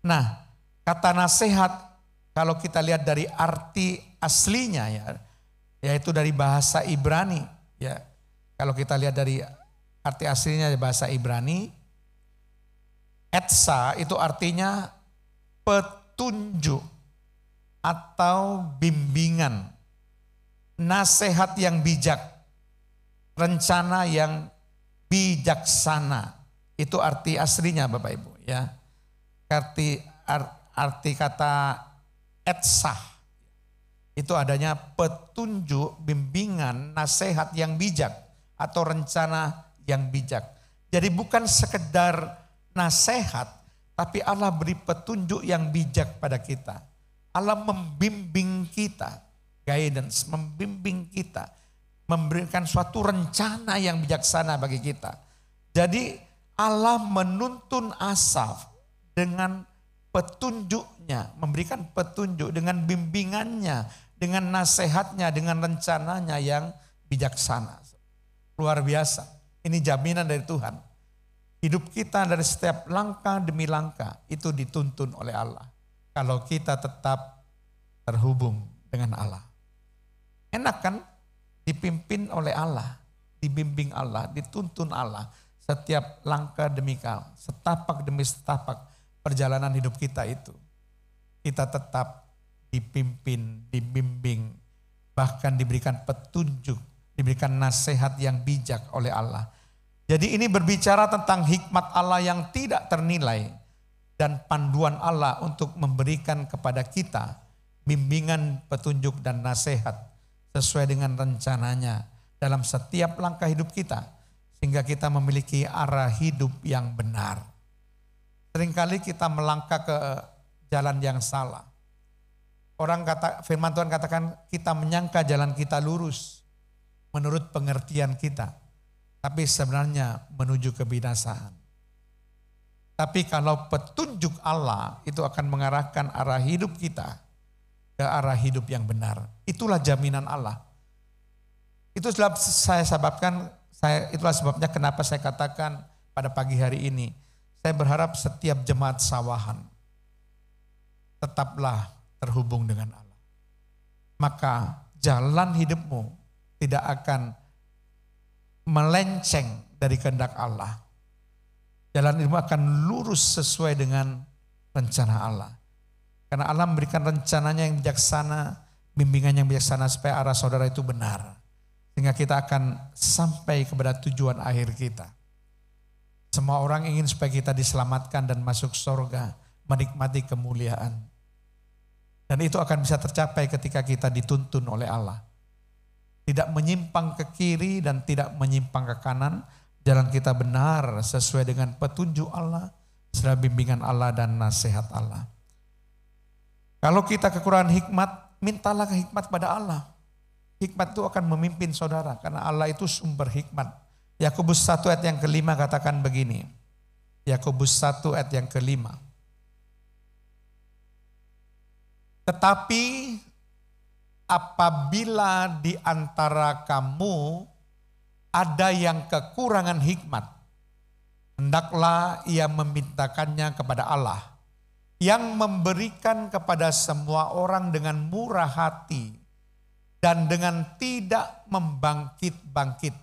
Speaker 2: Nah, kata nasihat kalau kita lihat dari arti aslinya ya, yaitu dari bahasa Ibrani ya. Kalau kita lihat dari arti aslinya dari bahasa Ibrani, etsa itu artinya petunjuk atau bimbingan, nasihat yang bijak, rencana yang bijaksana. Itu arti aslinya Bapak Ibu ya. Arti kata etsah itu adanya petunjuk, bimbingan, nasihat yang bijak atau rencana yang bijak. Jadi bukan sekedar nasihat, tapi Allah beri petunjuk yang bijak pada kita. Allah membimbing kita, guidance, membimbing kita, memberikan suatu rencana yang bijaksana bagi kita. Jadi Allah menuntun Asaf dengan petunjuknya, memberikan petunjuk dengan bimbingannya, dengan nasihatnya, dengan rencananya yang bijaksana. Luar biasa, ini jaminan dari Tuhan. Hidup kita dari setiap langkah demi langkah itu dituntun oleh Allah. kalau kita tetap terhubung dengan Allah. Enak kan dipimpin oleh Allah, dibimbing Allah, dituntun Allah. Setiap langkah demi setapak demi setapak perjalanan hidup kita itu. Kita tetap dipimpin, dibimbing, bahkan diberikan petunjuk, diberikan nasihat yang bijak oleh Allah. Jadi ini berbicara tentang hikmat Allah yang tidak ternilai dan panduan Allah untuk memberikan kepada kita bimbingan, petunjuk dan nasihat sesuai dengan rencananya dalam setiap langkah hidup kita sehingga kita memiliki arah hidup yang benar. Seringkali kita melangkah ke jalan yang salah. Firman Tuhan katakan kita menyangka jalan kita lurus menurut pengertian kita. Tapi sebenarnya menuju kebinasaan. Tapi kalau petunjuk Allah itu akan mengarahkan arah hidup kita ke arah hidup yang benar. Itulah jaminan Allah. Itulah sebabnya kenapa saya katakan pada pagi hari ini. Saya berharap setiap jemaat Sawahan tetaplah terhubung dengan Allah. Maka jalan hidupmu tidak akan melenceng dari kehendak Allah. Jalan hidupmu akan lurus sesuai dengan rencana Allah. Karena Allah memberikan rencananya yang bijaksana, bimbingan yang bijaksana supaya arah saudara itu benar. Sehingga kita akan sampai kepada tujuan akhir kita. Semua orang ingin supaya kita diselamatkan dan masuk surga, menikmati kemuliaan. Dan itu akan bisa tercapai ketika kita dituntun oleh Allah. Tidak menyimpang ke kiri dan tidak menyimpang ke kanan. Jalan kita benar sesuai dengan petunjuk Allah, serta bimbingan Allah dan nasihat Allah. Kalau kita kekurangan hikmat, mintalah hikmat pada Allah. Hikmat itu akan memimpin saudara, karena Allah itu sumber hikmat. Yakobus 1 ayat yang kelima katakan begini. Yakobus 1 ayat yang kelima. Tetapi apabila di antara kamu ada yang kekurangan hikmat, hendaklah ia memintakannya kepada Allah, yang memberikan kepada semua orang dengan murah hati dan dengan tidak membangkit-bangkit,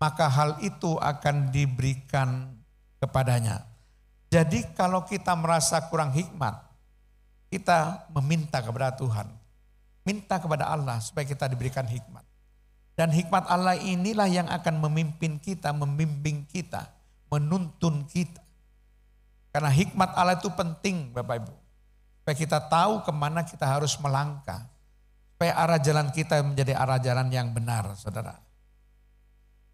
Speaker 2: maka hal itu akan diberikan kepadanya. Jadi kalau kita merasa kurang hikmat, kita meminta kepada Tuhan. Minta kepada Allah supaya kita diberikan hikmat. Dan hikmat Allah inilah yang akan memimpin kita, membimbing kita, menuntun kita. Karena hikmat Allah itu penting Bapak Ibu. Supaya kita tahu kemana kita harus melangkah. Supaya arah jalan kita menjadi arah jalan yang benar saudara.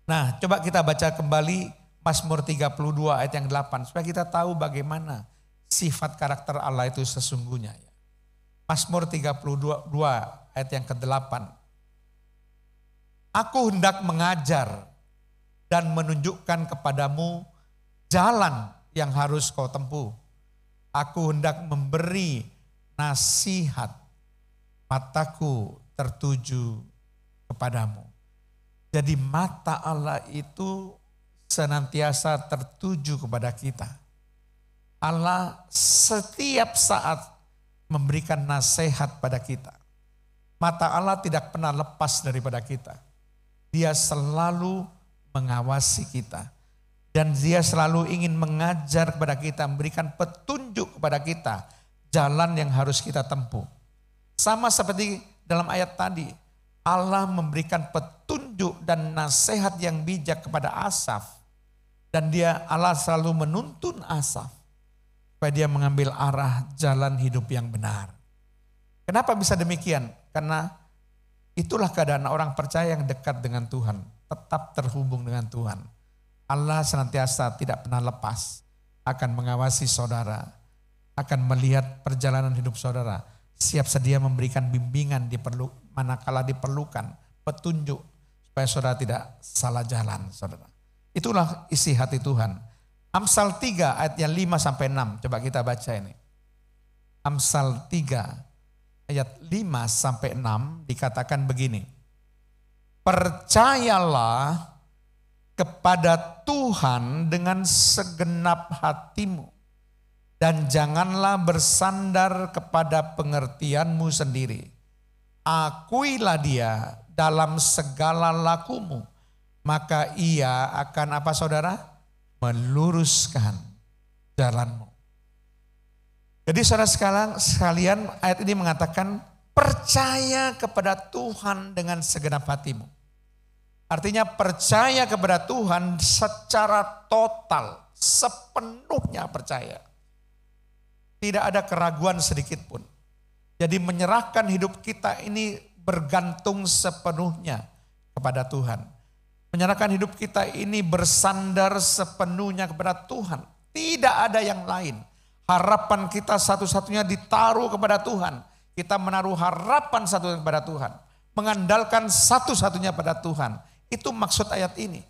Speaker 2: Nah coba kita baca kembali Mazmur 32 ayat yang 8. Supaya kita tahu bagaimana sifat karakter Allah itu sesungguhnya. Mazmur 32 ayat yang ke-8. Aku hendak mengajar dan menunjukkan kepadamu jalan yang harus kau tempuh. Aku hendak memberi nasihat, mataku tertuju kepadamu. Jadi mata Allah itu senantiasa tertuju kepada kita. Allah setiap saat memberikan nasihat pada kita. Mata Allah tidak pernah lepas daripada kita. Dia selalu mengawasi kita. Dan dia selalu ingin mengajar kepada kita, memberikan petunjuk kepada kita. Jalan yang harus kita tempuh. Sama seperti dalam ayat tadi. Allah memberikan petunjuk dan nasihat yang bijak kepada Asaf. Dan Allah selalu menuntun Asaf. Supaya dia mengambil arah jalan hidup yang benar. Kenapa bisa demikian? Karena itulah keadaan orang percaya yang dekat dengan Tuhan. Tetap terhubung dengan Tuhan. Allah senantiasa tidak pernah lepas. Akan mengawasi saudara. Akan melihat perjalanan hidup saudara. Siap sedia memberikan bimbingan manakala diperlukan. Petunjuk. Supaya saudara tidak salah jalan saudara. Itulah isi hati Tuhan. Amsal 3 ayat yang 5-6. Coba kita baca ini. Amsal 3 ayat 5-6 dikatakan begini. Percayalah kepada Tuhan dengan segenap hatimu. dan janganlah bersandar kepada pengertianmu sendiri. Akuilah dia dalam segala lakumu, maka ia akan apa saudara? Meluruskan jalanmu. Jadi saudara sekalian, ayat ini mengatakan percaya kepada Tuhan dengan segenap hatimu. Artinya percaya kepada Tuhan secara total, sepenuhnya percaya. Tidak ada keraguan sedikit pun. Jadi menyerahkan hidup kita ini bergantung sepenuhnya kepada Tuhan. Menyerahkan hidup kita ini bersandar sepenuhnya kepada Tuhan. Tidak ada yang lain. Harapan kita satu-satunya ditaruh kepada Tuhan. Kita menaruh harapan satu kepada Tuhan. Mengandalkan satu-satunya pada Tuhan. Itu maksud ayat ini.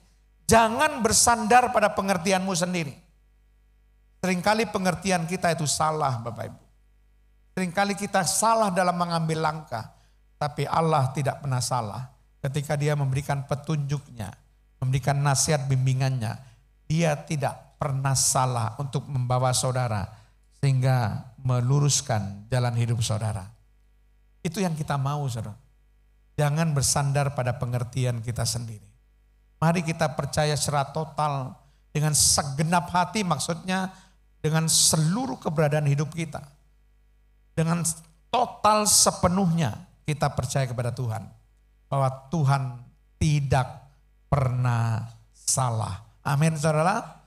Speaker 2: Jangan bersandar pada pengertianmu sendiri. Seringkali pengertian kita itu salah Bapak Ibu. Seringkali kita salah dalam mengambil langkah. Tapi Allah tidak pernah salah. Ketika dia memberikan petunjuknya, memberikan nasihat bimbingannya. Dia tidak pernah salah untuk membawa saudara. Sehingga meluruskan jalan hidup saudara. Itu yang kita mau saudara. Jangan bersandar pada pengertian kita sendiri. Mari kita percaya secara total dengan segenap hati, maksudnya dengan seluruh keberadaan hidup kita. Dengan total sepenuhnya kita percaya kepada Tuhan. Bahwa Tuhan tidak pernah salah. Amin saudara.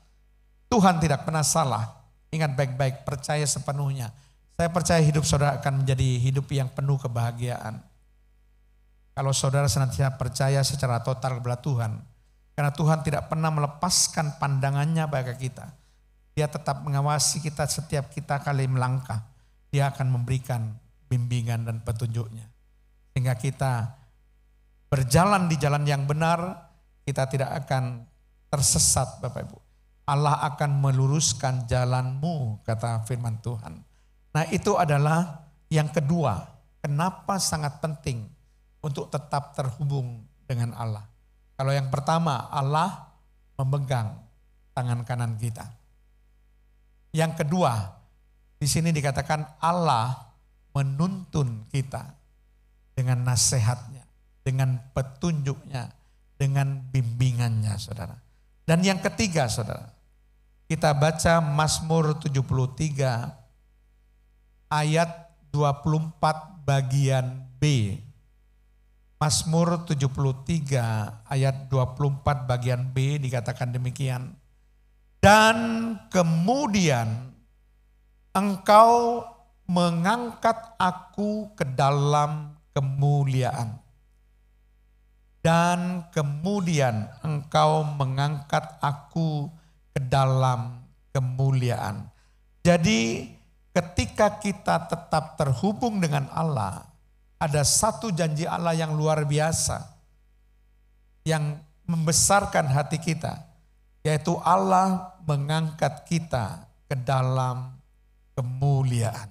Speaker 2: Tuhan tidak pernah salah. Ingat baik-baik, percaya sepenuhnya. Saya percaya hidup saudara akan menjadi hidup yang penuh kebahagiaan. Kalau saudara senantiasa percaya secara total kepada Tuhan. Karena Tuhan tidak pernah melepaskan pandangannya bagi kita. Dia tetap mengawasi kita setiap kita kali melangkah. Dia akan memberikan bimbingan dan petunjuknya. Sehingga kita berjalan di jalan yang benar, kita tidak akan tersesat Bapak Ibu. Allah akan meluruskan jalanmu, kata firman Tuhan. Nah itu adalah yang kedua. Kenapa sangat penting untuk tetap terhubung dengan Allah. Kalau yang pertama, Allah memegang tangan kanan kita. Yang kedua, di sini dikatakan Allah menuntun kita dengan nasihatnya, dengan petunjuknya, dengan bimbingannya saudara. Dan yang ketiga saudara, kita baca Mazmur 73 ayat 24 bagian B. Mazmur 73 ayat 24 bagian B dikatakan demikian. Dan kemudian engkau mengangkat aku ke dalam kemuliaan. Dan kemudian engkau mengangkat aku ke dalam kemuliaan. Jadi ketika kita tetap terhubung dengan Allah, ada satu janji Allah yang luar biasa, yang membesarkan hati kita, yaitu Allah mengangkat kita ke dalam kemuliaan.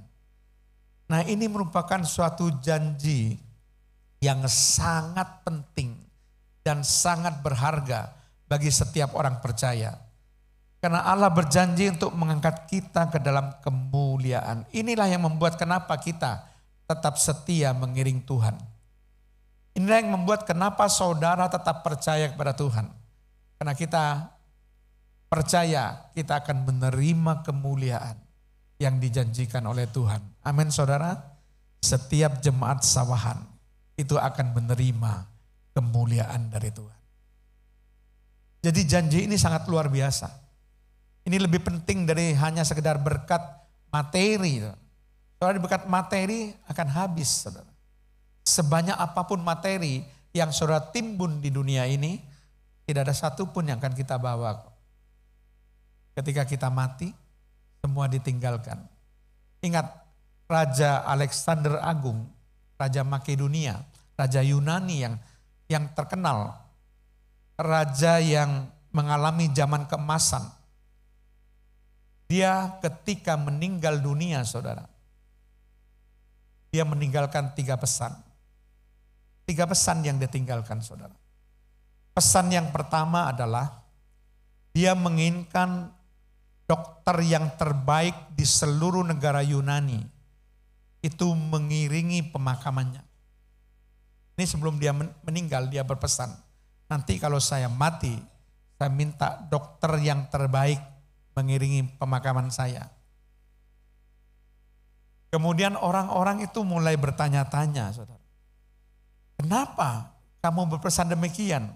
Speaker 2: Nah ini merupakan suatu janji yang sangat penting dan sangat berharga bagi setiap orang percaya. Karena Allah berjanji untuk mengangkat kita ke dalam kemuliaan. Inilah yang membuat kenapa kita tetap setia mengiring Tuhan. Inilah yang membuat kenapa saudara tetap percaya kepada Tuhan. Karena kita percaya kita akan menerima kemuliaan yang dijanjikan oleh Tuhan. Amin saudara. Setiap jemaat Sawahan itu akan menerima kemuliaan dari Tuhan. Jadi janji ini sangat luar biasa. Ini lebih penting dari hanya sekedar berkat materi. Saudara, berkat materi akan habis, saudara. Sebanyak apapun materi yang saudara timbun di dunia ini, tidak ada satupun yang akan kita bawa. Ketika kita mati, semua ditinggalkan. Ingat, Raja Alexander Agung, Raja Makedonia, Raja Yunani yang terkenal, raja yang mengalami zaman keemasan. Dia ketika meninggal dunia saudara, dia meninggalkan 3 pesan. 3 pesan yang ditinggalkan saudara. Pesan yang pertama adalah dia menginginkan dokter yang terbaik di seluruh negara Yunani itu mengiringi pemakamannya. Ini sebelum dia meninggal, dia berpesan, nanti kalau saya mati, saya minta dokter yang terbaik mengiringi pemakaman saya. Kemudian orang-orang itu mulai bertanya-tanya, saudara. Kenapa kamu berpesan demikian?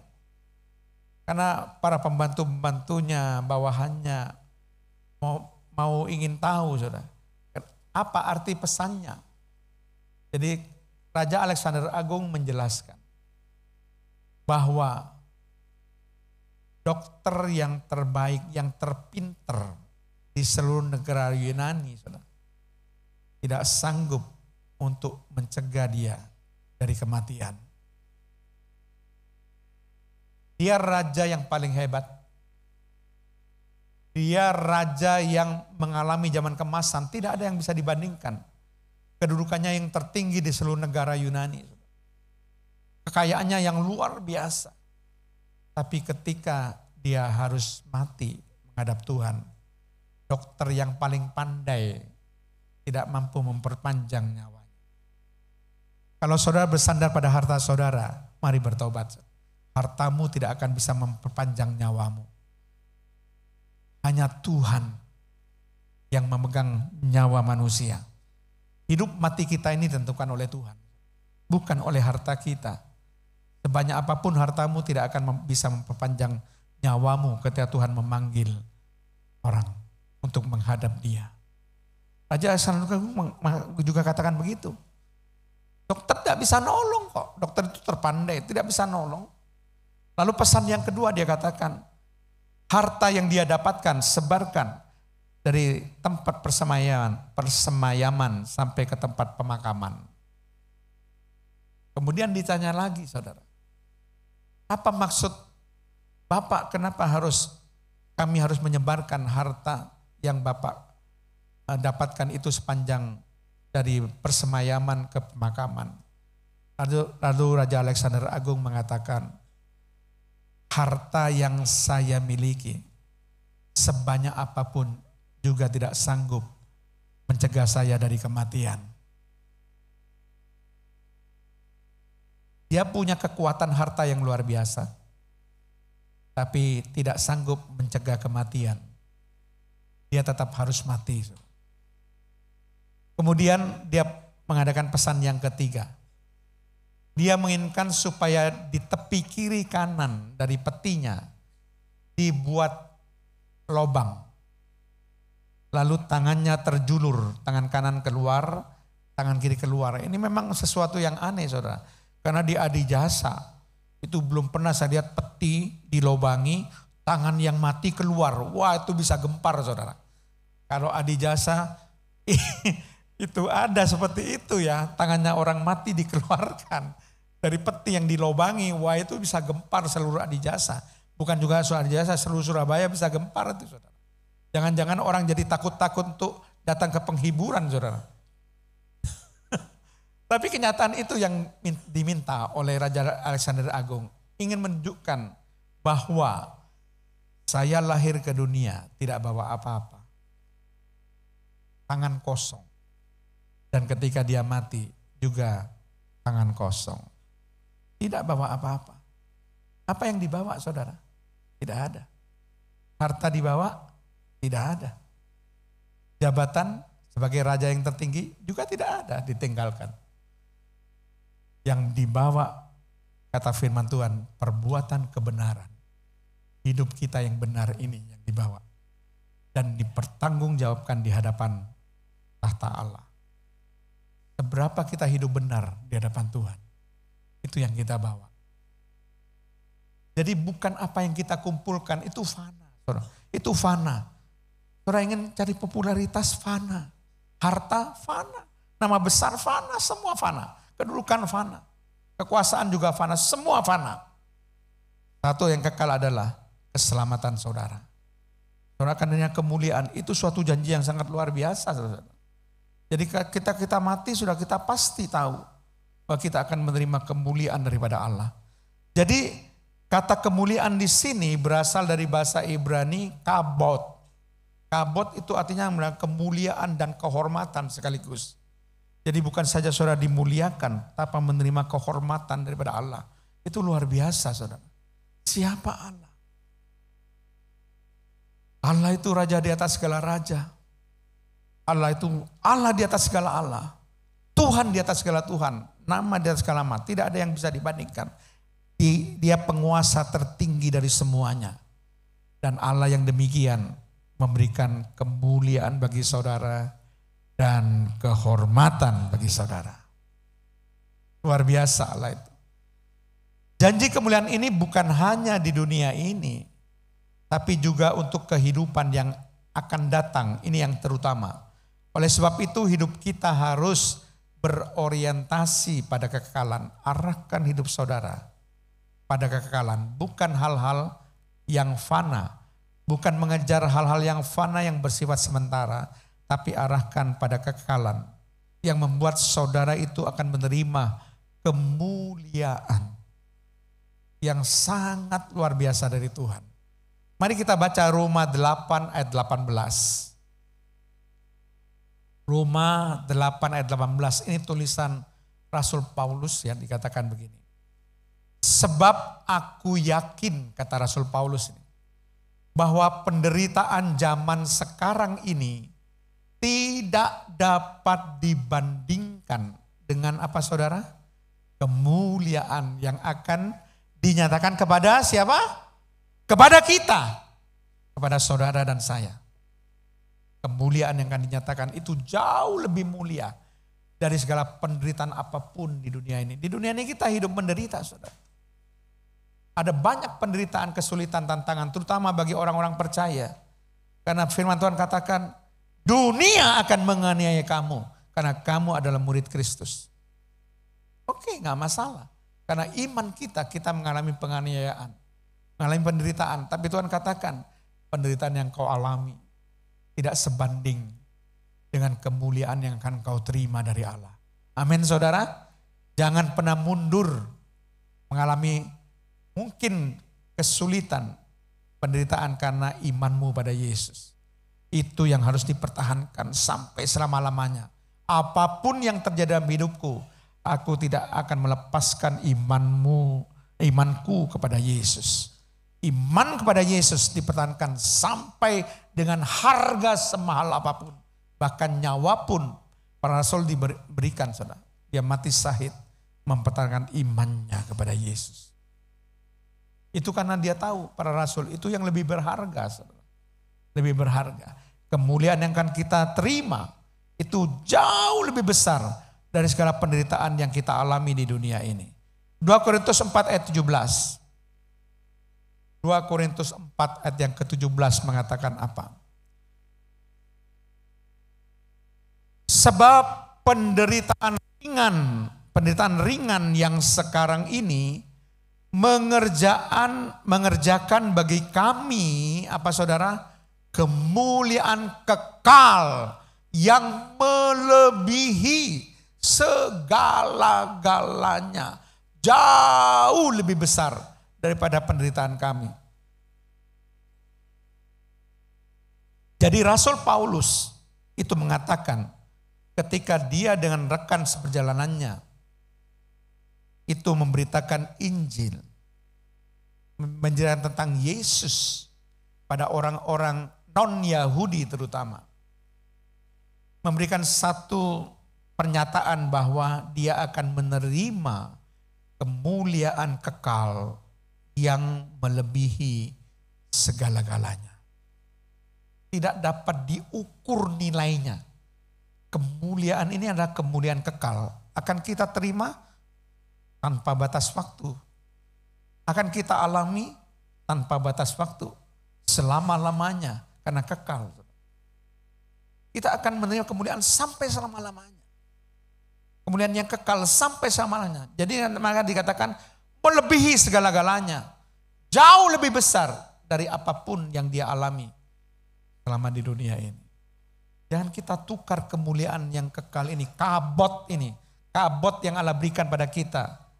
Speaker 2: Karena para pembantu-pembantunya, bawahannya mau ingin tahu, saudara. Apa arti pesannya? Jadi Raja Alexander Agung menjelaskan bahwa dokter yang terbaik, yang terpinter di seluruh negara Yunani, saudara, tidak sanggup untuk mencegah dia dari kematian. Dia raja yang paling hebat. Dia raja yang mengalami zaman kemasan, tidak ada yang bisa dibandingkan. Kedudukannya yang tertinggi di seluruh negara Yunani. Kekayaannya yang luar biasa. Tapi ketika dia harus mati menghadap Tuhan, dokter yang paling pandai tidak mampu memperpanjang nyawanya. Kalau saudara bersandar pada harta saudara, mari bertobat. Hartamu tidak akan bisa memperpanjang nyawamu. Hanya Tuhan yang memegang nyawa manusia. Hidup mati kita ini ditentukan oleh Tuhan, bukan oleh harta kita. Sebanyak apapun hartamu tidak akan bisa memperpanjang nyawamu ketika Tuhan memanggil orang untuk menghadap Dia. Raja Alexander juga katakan begitu. Dokter tidak bisa nolong kok. Dokter itu terpandai, tidak bisa nolong. Lalu pesan yang kedua dia katakan, harta yang dia dapatkan sebarkan dari tempat persemayaman sampai ke tempat pemakaman. Kemudian ditanya lagi, saudara, apa maksud Bapak, kenapa kami harus menyebarkan harta yang Bapak dapatkan itu sepanjang dari persemayaman ke pemakaman? Lalu Raja Alexander Agung mengatakan, harta yang saya miliki sebanyak apapun juga tidak sanggup mencegah saya dari kematian. Dia punya kekuatan harta yang luar biasa, tapi tidak sanggup mencegah kematian. Dia tetap harus mati. Kemudian dia mengadakan pesan yang ketiga. Dia menginginkan supaya di tepi kiri kanan dari petinya dibuat lobang. Lalu tangannya terjulur, tangan kanan keluar, tangan kiri keluar. Ini memang sesuatu yang aneh, saudara. Karena di adijasa itu belum pernah saya lihat peti dilobangi, tangan yang mati keluar. Wah, itu bisa gempar, saudara. Kalau adijasa itu ada seperti itu ya, tangannya orang mati dikeluarkan dari peti yang dilobangi. Wah, itu bisa gempar seluruh adijasa. Bukan juga seluruh adijasa, seluruh Surabaya bisa gempar itu, saudara. Jangan-jangan orang jadi takut-takut untuk datang ke penghiburan, saudara. Tapi kenyataan itu yang diminta oleh Raja Alexander Agung. Ingin menunjukkan bahwa saya lahir ke dunia tidak bawa apa-apa. Tangan kosong. Dan ketika dia mati juga tangan kosong. Tidak bawa apa-apa. Apa yang dibawa, saudara? Tidak ada. Harta dibawa? Tidak ada. Jabatan sebagai raja yang tertinggi juga tidak ada, ditinggalkan. Yang dibawa, kata firman Tuhan, perbuatan kebenaran. Hidup kita yang benar ini yang dibawa. Dan dipertanggungjawabkan di hadapan tahta Allah. Seberapa kita hidup benar di hadapan Tuhan. Itu yang kita bawa. Jadi bukan apa yang kita kumpulkan itu fana. Saudara. Itu fana. Saudara ingin cari popularitas fana. Harta fana. Nama besar fana, semua fana. Kedudukan fana. Kekuasaan juga fana, semua fana. Satu yang kekal adalah keselamatan saudara. Saudara, karena kemuliaan itu suatu janji yang sangat luar biasa, saudara. Jadi kita mati sudah kita pasti tahu bahwa kita akan menerima kemuliaan daripada Allah. Jadi kata kemuliaan di sini berasal dari bahasa Ibrani kabot. Kabot itu artinya kemuliaan dan kehormatan sekaligus. Jadi bukan saja saudara dimuliakan, tapi menerima kehormatan daripada Allah. Itu luar biasa saudara. Siapa Allah? Allah itu raja di atas segala raja. Allah itu Allah di atas segala Allah. Tuhan di atas segala Tuhan. Nama di atas segala nama. Tidak ada yang bisa dibandingkan. Dia penguasa tertinggi dari semuanya. Dan Allah yang demikian memberikan kemuliaan bagi saudara dan kehormatan bagi saudara. Luar biasa Allah itu. Janji kemuliaan ini bukan hanya di dunia ini, tapi juga untuk kehidupan yang akan datang. Ini yang terutama. Oleh sebab itu hidup kita harus berorientasi pada kekekalan. Arahkan hidup saudara pada kekekalan. Bukan hal-hal yang fana. Bukan mengejar hal-hal yang fana yang bersifat sementara, tapi arahkan pada kekekalan yang membuat saudara itu akan menerima kemuliaan yang sangat luar biasa dari Tuhan. Mari kita baca Roma 8 ayat 18. Roma 8 ayat 18, ini tulisan Rasul Paulus yang dikatakan begini. Sebab aku yakin, kata Rasul Paulus ini, bahwa penderitaan zaman sekarang ini tidak dapat dibandingkan dengan apa saudara? Kemuliaan yang akan dinyatakan kepada siapa? Kepada kita, kepada saudara dan saya. Kemuliaan yang akan dinyatakan itu jauh lebih mulia dari segala penderitaan apapun di dunia ini. Di dunia ini kita hidup menderita saudara. Ada banyak penderitaan, kesulitan, tantangan, terutama bagi orang-orang percaya. Karena firman Tuhan katakan, dunia akan menganiaya kamu, karena kamu adalah murid Kristus. Oke, gak masalah. Karena iman kita mengalami penganiayaan, mengalami penderitaan. Tapi Tuhan katakan, penderitaan yang kau alami tidak sebanding dengan kemuliaan yang akan kau terima dari Allah. Amin saudara. Jangan pernah mundur mengalami mungkin kesulitan, penderitaan karena imanmu pada Yesus. Itu yang harus dipertahankan sampai selama-lamanya. Apapun yang terjadi dalam hidupku, aku tidak akan melepaskan imanku kepada Yesus. Iman kepada Yesus dipertahankan sampai dengan harga semahal apapun. Bahkan nyawa pun para rasul diberikan saudara. Dia mati syahid mempertahankan imannya kepada Yesus. Itu karena dia tahu para rasul itu yang lebih berharga. Saudara. Lebih berharga. Kemuliaan yang akan kita terima itu jauh lebih besar dari segala penderitaan yang kita alami di dunia ini. 2 Korintus 4 ayat 17. 2 Korintus 4 ayat yang ke-17 mengatakan apa? Sebab penderitaan ringan yang sekarang ini mengerjakan bagi kami apa saudara? Kemuliaan kekal yang melebihi segala-galanya. Jauh lebih besar daripada penderitaan kami. Jadi Rasul Paulus itu mengatakan ketika dia dengan rekan seperjalanannya itu memberitakan Injil, menjelaskan tentang Yesus pada orang-orang non-Yahudi terutama. Memberikan satu pernyataan bahwa dia akan menerima kemuliaan kekal yang melebihi segala-galanya. Tidak dapat diukur nilainya. Kemuliaan ini adalah kemuliaan kekal. Akan kita terima tanpa batas waktu. Akan kita alami tanpa batas waktu. Selama-lamanya karena kekal. Kita akan menerima kemuliaan sampai selama-lamanya. Kemuliaan yang kekal sampai selama-lamanya. Jadi maka dikatakan melebihi segala-galanya. Jauh lebih besar dari apapun yang dia alami selama di dunia ini. Jangan kita tukar kemuliaan yang kekal ini, kabot ini. Kabot yang Allah berikan pada kita.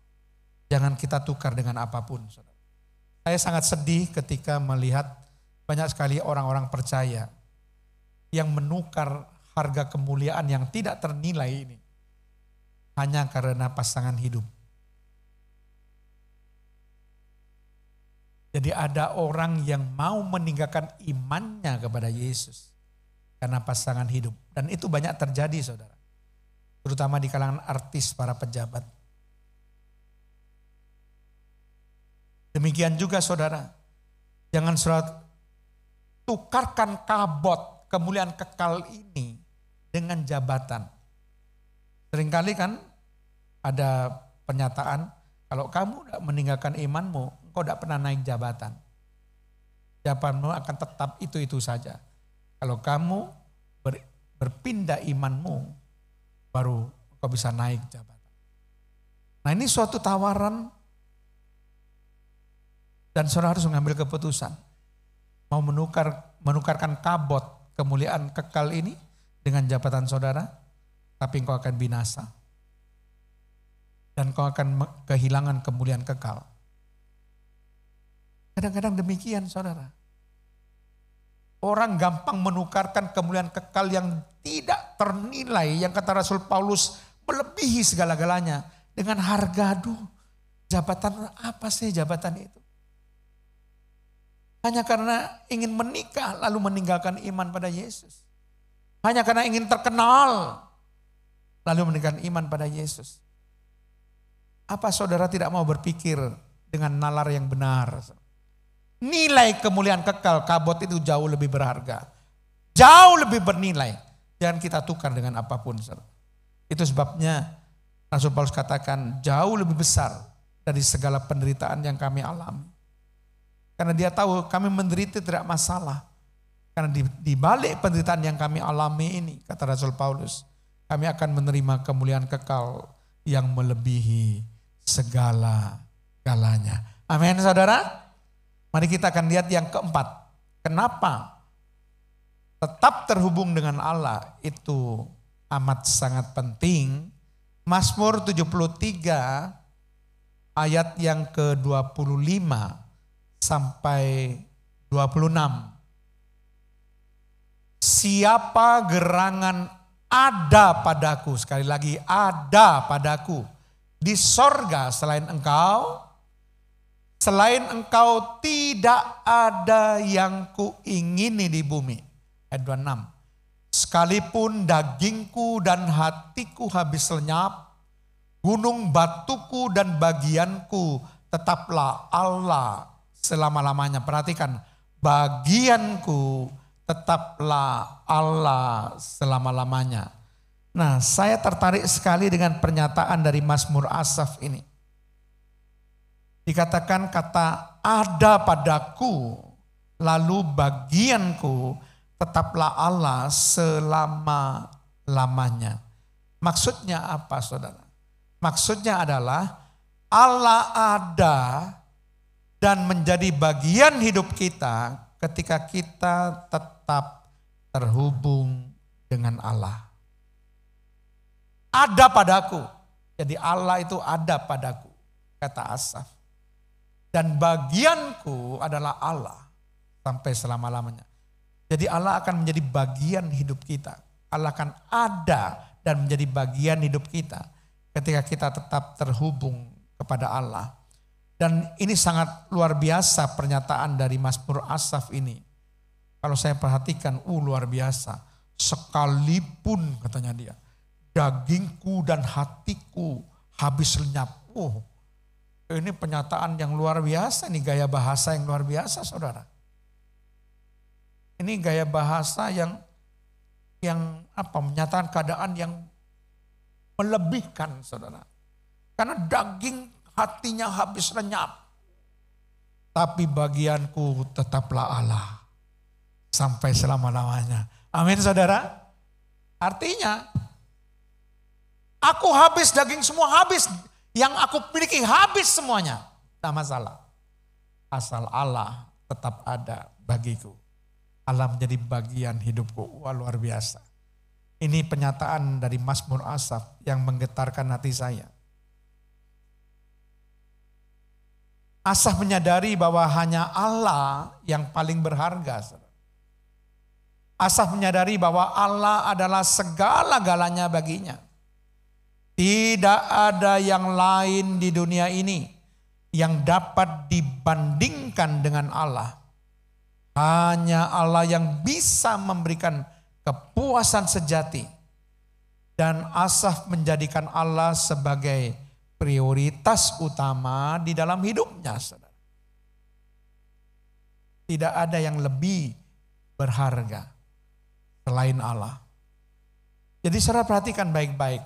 Speaker 2: Jangan kita tukar dengan apapun. Saudara. Saya sangat sedih ketika melihat banyak sekali orang-orang percaya yang menukar harga kemuliaan yang tidak ternilai ini hanya karena pasangan hidup. Jadi ada orang yang mau meninggalkan imannya kepada Yesus karena pasangan hidup. Dan itu banyak terjadi saudara. Terutama di kalangan artis, para pejabat. Demikian juga saudara. Jangan saudara tukarkan kabut kemuliaan kekal ini dengan jabatan. Seringkali kan ada pernyataan, kalau kamu tidak meninggalkan imanmu, engkau tidak pernah naik jabatan. Jabatanmu akan tetap itu-itu saja. Kalau kamu berpindah imanmu, baru engkau bisa naik jabatan. Nah ini suatu tawaran dan saudara harus mengambil keputusan. Mau menukarkan kabut kemuliaan kekal ini dengan jabatan saudara, tapi engkau akan binasa. Dan engkau akan kehilangan kemuliaan kekal. Kadang-kadang demikian saudara. Orang gampang menukarkan kemuliaan kekal yang tidak ternilai, yang kata Rasul Paulus melebihi segala-galanya dengan harga. Aduh, jabatan apa sih jabatan itu? Hanya karena ingin menikah lalu meninggalkan iman pada Yesus. Hanya karena ingin terkenal lalu meninggalkan iman pada Yesus. Apa saudara tidak mau berpikir dengan nalar yang benar? Nilai kemuliaan kekal kabut itu jauh lebih berharga. Jauh lebih bernilai. Jangan kita tukar dengan apapun. Itu sebabnya Rasul Paulus katakan jauh lebih besar dari segala penderitaan yang kami alami. Karena dia tahu kami menderita tidak masalah. Karena di balik penderitaan yang kami alami ini, kata Rasul Paulus, kami akan menerima kemuliaan kekal yang melebihi segala-galanya. Amin saudara. Mari kita akan lihat yang keempat. Kenapa tetap terhubung dengan Allah itu amat sangat penting. Mazmur 73 ayat yang ke-25 sampai 26. Siapa gerangan ada padaku, sekali lagi ada padaku di sorga selain engkau. Selain engkau tidak ada yang kuingini di bumi. Ayat 26. Sekalipun dagingku dan hatiku habis lenyap, gunung batuku dan bagianku tetaplah Allah selama-lamanya. Perhatikan, bagianku tetaplah Allah selama-lamanya. Nah, saya tertarik sekali dengan pernyataan dari Mazmur Asaf ini. Dikatakan kata ada padaku, lalu bagianku tetaplah Allah selama-lamanya. Maksudnya apa saudara? Maksudnya adalah Allah ada dan menjadi bagian hidup kita ketika kita tetap terhubung dengan Allah. Ada padaku, jadi Allah itu ada padaku, kata Asaf. Dan bagianku adalah Allah sampai selama-lamanya. Jadi Allah akan menjadi bagian hidup kita. Allah akan ada dan menjadi bagian hidup kita ketika kita tetap terhubung kepada Allah. Dan ini sangat luar biasa pernyataan dari Mazmur Asaf ini. Kalau saya perhatikan, luar biasa. Sekalipun katanya dia, dagingku dan hatiku habis lenyap. Ini pernyataan yang luar biasa, ini gaya bahasa yang luar biasa saudara. Ini gaya bahasa yang menyatakan keadaan yang melebihkan saudara. Karena daging hatinya habis lenyap. Tapi bagianku tetaplah Allah sampai selama-lamanya. Amin saudara. Artinya aku habis, daging semua habis. Yang aku miliki habis semuanya. Tidak masalah. Asal Allah tetap ada bagiku. Allah menjadi bagian hidupku. Wah, luar biasa. Ini pernyataan dari Mazmur Asaf yang menggetarkan hati saya. Asaf menyadari bahwa hanya Allah yang paling berharga. Asaf menyadari bahwa Allah adalah segala-galanya baginya. Tidak ada yang lain di dunia ini yang dapat dibandingkan dengan Allah. Hanya Allah yang bisa memberikan kepuasan sejati. Dan Asaf menjadikan Allah sebagai prioritas utama di dalam hidupnya, saudara. Tidak ada yang lebih berharga selain Allah. Jadi saudara perhatikan baik-baik.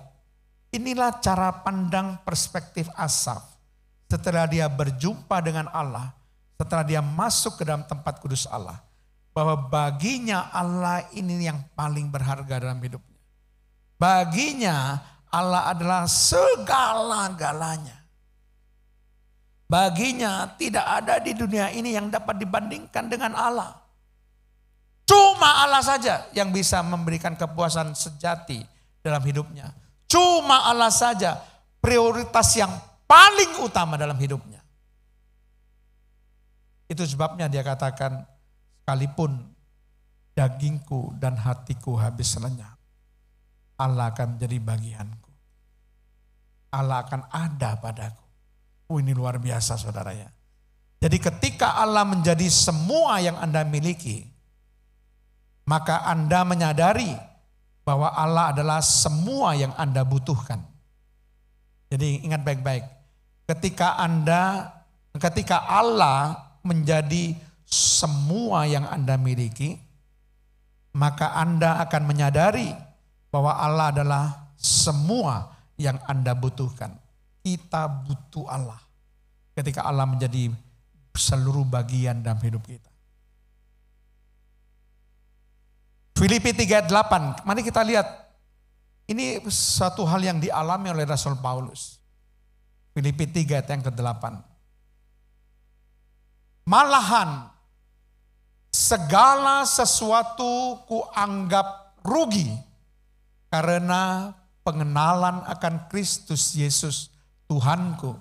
Speaker 2: Inilah cara pandang perspektif Asaf setelah dia berjumpa dengan Allah, setelah dia masuk ke dalam tempat kudus Allah. Bahwa baginya Allah ini yang paling berharga dalam hidupnya. Baginya Allah adalah segala-galanya. Baginya tidak ada di dunia ini yang dapat dibandingkan dengan Allah. Cuma Allah saja yang bisa memberikan kepuasan sejati dalam hidupnya. Cuma Allah saja prioritas yang paling utama dalam hidupnya. Itu sebabnya dia katakan, sekalipun dagingku dan hatiku habis lenyap, Allah akan menjadi bagianku. Allah akan ada padaku. Ini luar biasa saudara ya. Jadi ketika Allah menjadi semua yang Anda miliki, maka Anda menyadari bahwa Allah adalah semua yang Anda butuhkan. Jadi ingat baik-baik. Ketika Allah menjadi semua yang Anda miliki, maka Anda akan menyadari bahwa Allah adalah semua yang Anda butuhkan. Kita butuh Allah. Ketika Allah menjadi seluruh bagian dalam hidup kita. Filipi 3:8, mari kita lihat. Ini satu hal yang dialami oleh Rasul Paulus. Filipi 3 yang ke-8. Malahan segala sesuatu kuanggap rugi karena pengenalan akan Kristus Yesus Tuhanku.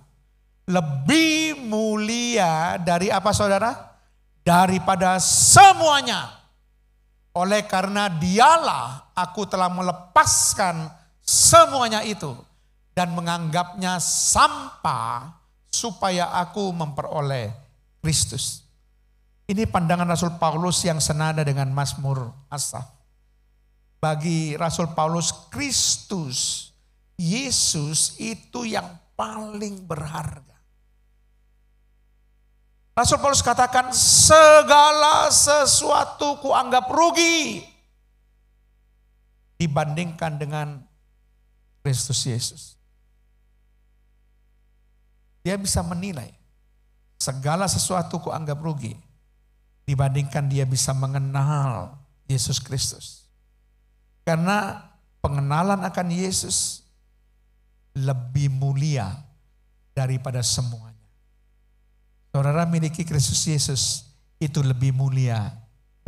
Speaker 2: Lebih mulia dari apa saudara? Daripada semuanya. Oleh karena dialah aku telah melepaskan semuanya itu. Dan menganggapnya sampah supaya aku memperoleh Kristus. Ini pandangan Rasul Paulus yang senada dengan Mazmur Asaf. Bagi Rasul Paulus, Kristus, Yesus itu yang paling berharga. Rasul Paulus katakan segala sesuatu kuanggap rugi dibandingkan dengan Kristus Yesus. Dia bisa menilai segala sesuatu kuanggap rugi dibandingkan dia bisa mengenal Yesus Kristus. Karena pengenalan akan Yesus lebih mulia daripada semuanya. Saudara miliki Kristus Yesus itu lebih mulia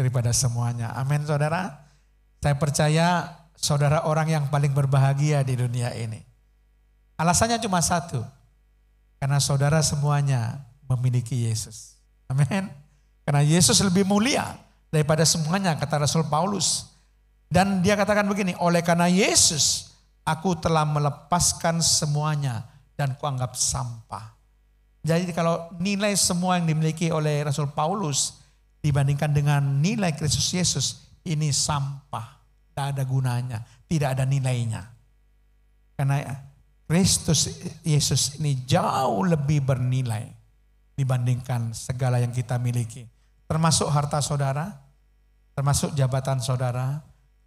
Speaker 2: daripada semuanya. Amin saudara. Saya percaya saudara orang yang paling berbahagia di dunia ini. Alasannya cuma satu. Karena saudara semuanya memiliki Yesus. Amin. Karena Yesus lebih mulia daripada semuanya kata Rasul Paulus. Dan dia katakan begini, oleh karena Yesus aku telah melepaskan semuanya dan kuanggap sampah. Jadi kalau nilai semua yang dimiliki oleh Rasul Paulus dibandingkan dengan nilai Kristus Yesus, ini sampah. Tidak ada gunanya, tidak ada nilainya. Karena Kristus Yesus ini jauh lebih bernilai dibandingkan segala yang kita miliki. Termasuk harta saudara, termasuk jabatan saudara,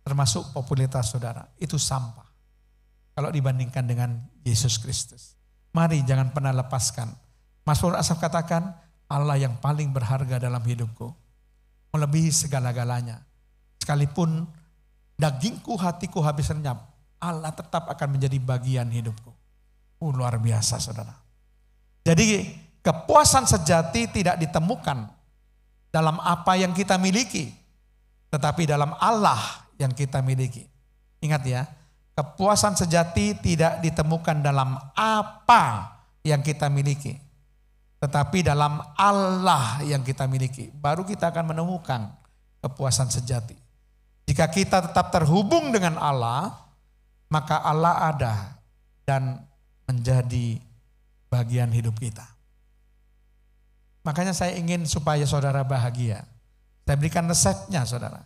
Speaker 2: termasuk popularitas saudara. Itu sampah. Kalau dibandingkan dengan Yesus Kristus. Mari jangan pernah lepaskan. Mazmur Asaf katakan, Allah yang paling berharga dalam hidupku. Melebihi segala-galanya. Sekalipun dagingku, hatiku habis lenyap, Allah tetap akan menjadi bagian hidupku. Luar biasa saudara. Jadi kepuasan sejati tidak ditemukan dalam apa yang kita miliki. Tetapi dalam Allah yang kita miliki. Ingat ya, kepuasan sejati tidak ditemukan dalam apa yang kita miliki. Tetapi dalam Allah yang kita miliki, baru kita akan menemukan kepuasan sejati. Jika kita tetap terhubung dengan Allah, maka Allah ada dan menjadi bagian hidup kita. Makanya saya ingin supaya saudara bahagia. Saya berikan resepnya saudara.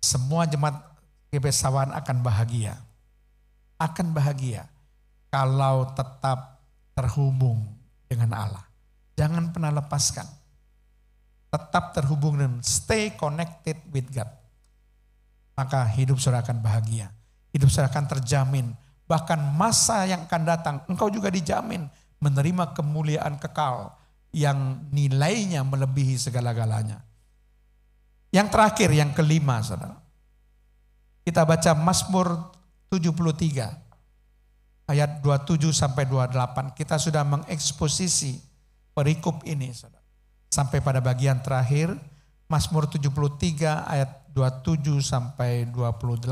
Speaker 2: Semua jemaat GBS Sawan akan bahagia. Akan bahagia kalau tetap terhubung dengan Allah. Jangan pernah lepaskan. Tetap terhubung dan stay connected with God. Maka hidup saudara akan bahagia. Hidup saudara akan terjamin. Bahkan masa yang akan datang, engkau juga dijamin menerima kemuliaan kekal yang nilainya melebihi segala-galanya. Yang terakhir, yang kelima saudara. Kita baca Mazmur 73 ayat 27 sampai 28. Kita sudah mengeksposisi perikop ini saudara. Sampai pada bagian terakhir Mazmur 73 ayat 27 sampai 28.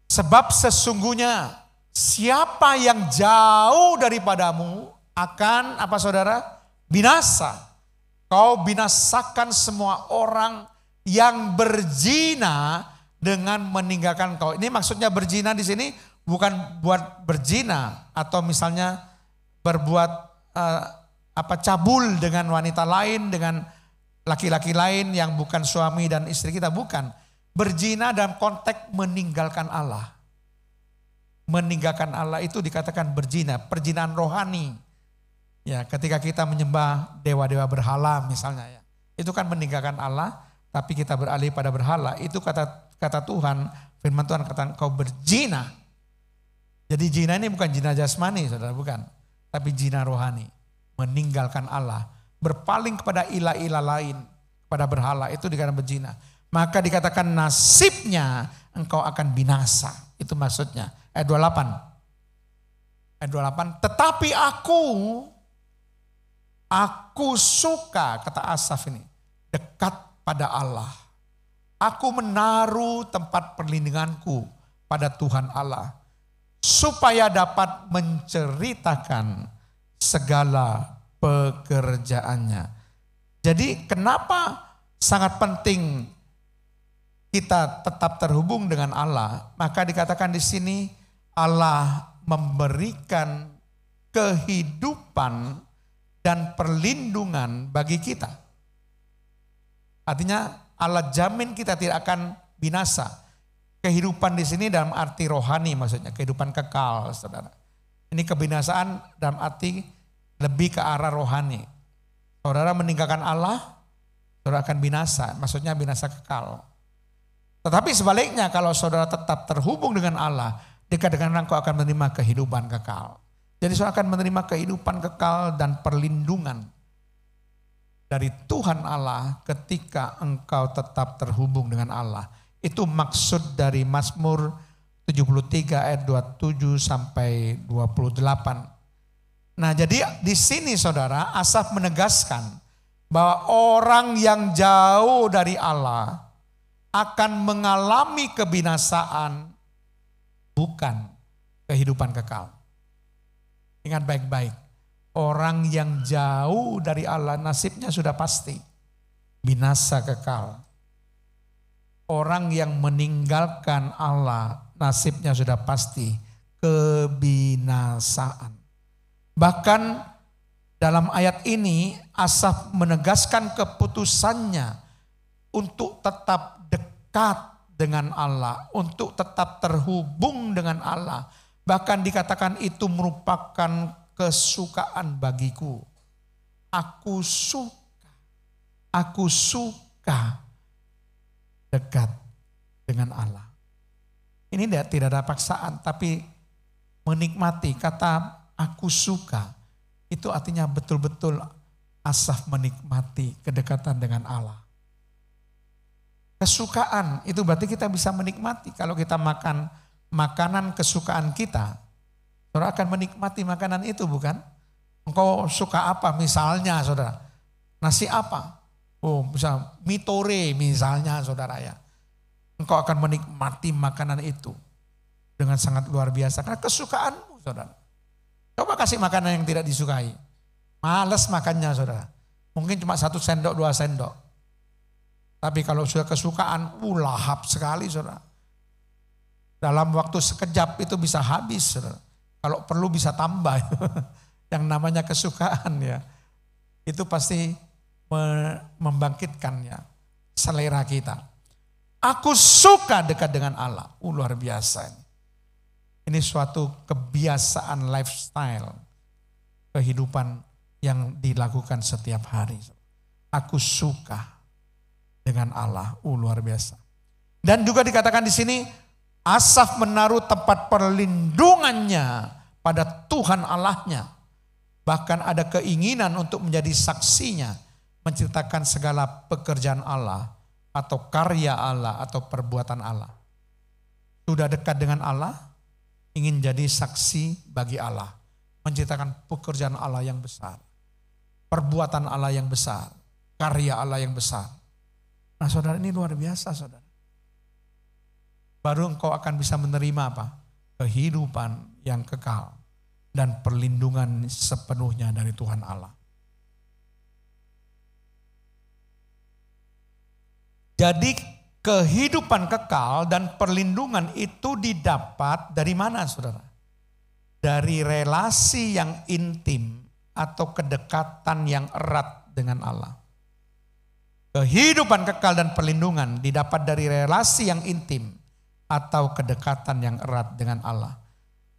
Speaker 2: Sebab sesungguhnya siapa yang jauh daripadamu akan apa saudara? Binasa. Kau binasakan semua orang yang berzina dengan meninggalkan kau. Ini maksudnya berzina di sini bukan buat berzina atau misalnya berbuat cabul dengan wanita lain, dengan laki-laki lain yang bukan suami dan istri kita, bukan. Berzina dalam konteks meninggalkan Allah. Meninggalkan Allah itu dikatakan berzina, perzinahan rohani. Ya, ketika kita menyembah dewa-dewa berhala misalnya ya. Itu kan meninggalkan Allah, tapi kita beralih pada berhala. Itu kata Tuhan, firman Tuhan kata kau berzina. Jadi zina ini bukan zina jasmani, saudara, bukan. Tapi zina rohani. Meninggalkan Allah. Berpaling kepada ilah-ilah lain. Kepada berhala, itu dikatakan berzina. Maka dikatakan nasibnya engkau akan binasa. Itu maksudnya. Ayat 28. Ayat 28. Tetapi aku suka, kata Asaf ini, dekat pada Allah. Aku menaruh tempat perlindunganku pada Tuhan Allah. Supaya dapat menceritakan segala pekerjaannya. Jadi kenapa sangat penting kita tetap terhubung dengan Allah? Maka dikatakan di sini Allah memberikan kehidupan dan perlindungan bagi kita. Artinya Allah jamin kita tidak akan binasa. Kehidupan di sini dalam arti rohani maksudnya, kehidupan kekal, saudara. Ini kebinasaan dalam arti lebih ke arah rohani. Saudara meninggalkan Allah, saudara akan binasa, maksudnya binasa kekal. Tetapi sebaliknya kalau saudara tetap terhubung dengan Allah, dekat dengan engkau akan menerima kehidupan kekal. Jadi saudara akan menerima kehidupan kekal dan perlindungan dari Tuhan Allah ketika engkau tetap terhubung dengan Allah. Itu maksud dari Mazmur 73 ayat 27 sampai 28. Nah, jadi di sini saudara Asaf menegaskan bahwa orang yang jauh dari Allah akan mengalami kebinasaan, bukan kehidupan kekal. Ingat baik-baik, orang yang jauh dari Allah nasibnya sudah pasti binasa kekal. Orang yang meninggalkan Allah nasibnya sudah pasti kebinasaan. Bahkan dalam ayat ini Asaf menegaskan keputusannya untuk tetap dekat dengan Allah, untuk tetap terhubung dengan Allah. Bahkan dikatakan itu merupakan kesukaan bagiku. Aku suka dekat dengan Allah. Ini tidak ada paksaan, tapi menikmati. Kata aku suka, itu artinya betul-betul Asaf menikmati kedekatan dengan Allah. Kesukaan, itu berarti kita bisa menikmati. Kalau kita makan makanan kesukaan kita, saudara akan menikmati makanan itu, bukan? Engkau suka apa misalnya saudara? Nasi apa? Oh, bisa mitore misalnya saudara ya. Engkau akan menikmati makanan itu dengan sangat luar biasa karena kesukaanmu saudara. Coba kasih makanan yang tidak disukai. Males makannya saudara. Mungkin cuma 1 sendok 2 sendok. Tapi kalau sudah kesukaan, lahap sekali saudara. Dalam waktu sekejap itu bisa habis saudara. Kalau perlu bisa tambah. Yang namanya kesukaan ya. Itu pasti membangkitkan ya selera kita. Aku suka dekat dengan Allah. Luar biasa ini. Ini suatu kebiasaan lifestyle. Kehidupan yang dilakukan setiap hari. Aku suka dengan Allah, luar biasa. Dan juga dikatakan di sini, Asaf menaruh tempat perlindungannya pada Tuhan Allahnya. Bahkan ada keinginan untuk menjadi saksinya, menceritakan segala pekerjaan Allah, atau karya Allah, atau perbuatan Allah. Sudah dekat dengan Allah, ingin jadi saksi bagi Allah. Menceritakan pekerjaan Allah yang besar, perbuatan Allah yang besar, karya Allah yang besar. Nah saudara, ini luar biasa saudara. Baru engkau akan bisa menerima apa? Kehidupan yang kekal dan perlindungan sepenuhnya dari Tuhan Allah. Jadi kehidupan kekal dan perlindungan itu didapat dari mana saudara? Dari relasi yang intim atau kedekatan yang erat dengan Allah. Kehidupan kekal dan perlindungan didapat dari relasi yang intim atau kedekatan yang erat dengan Allah.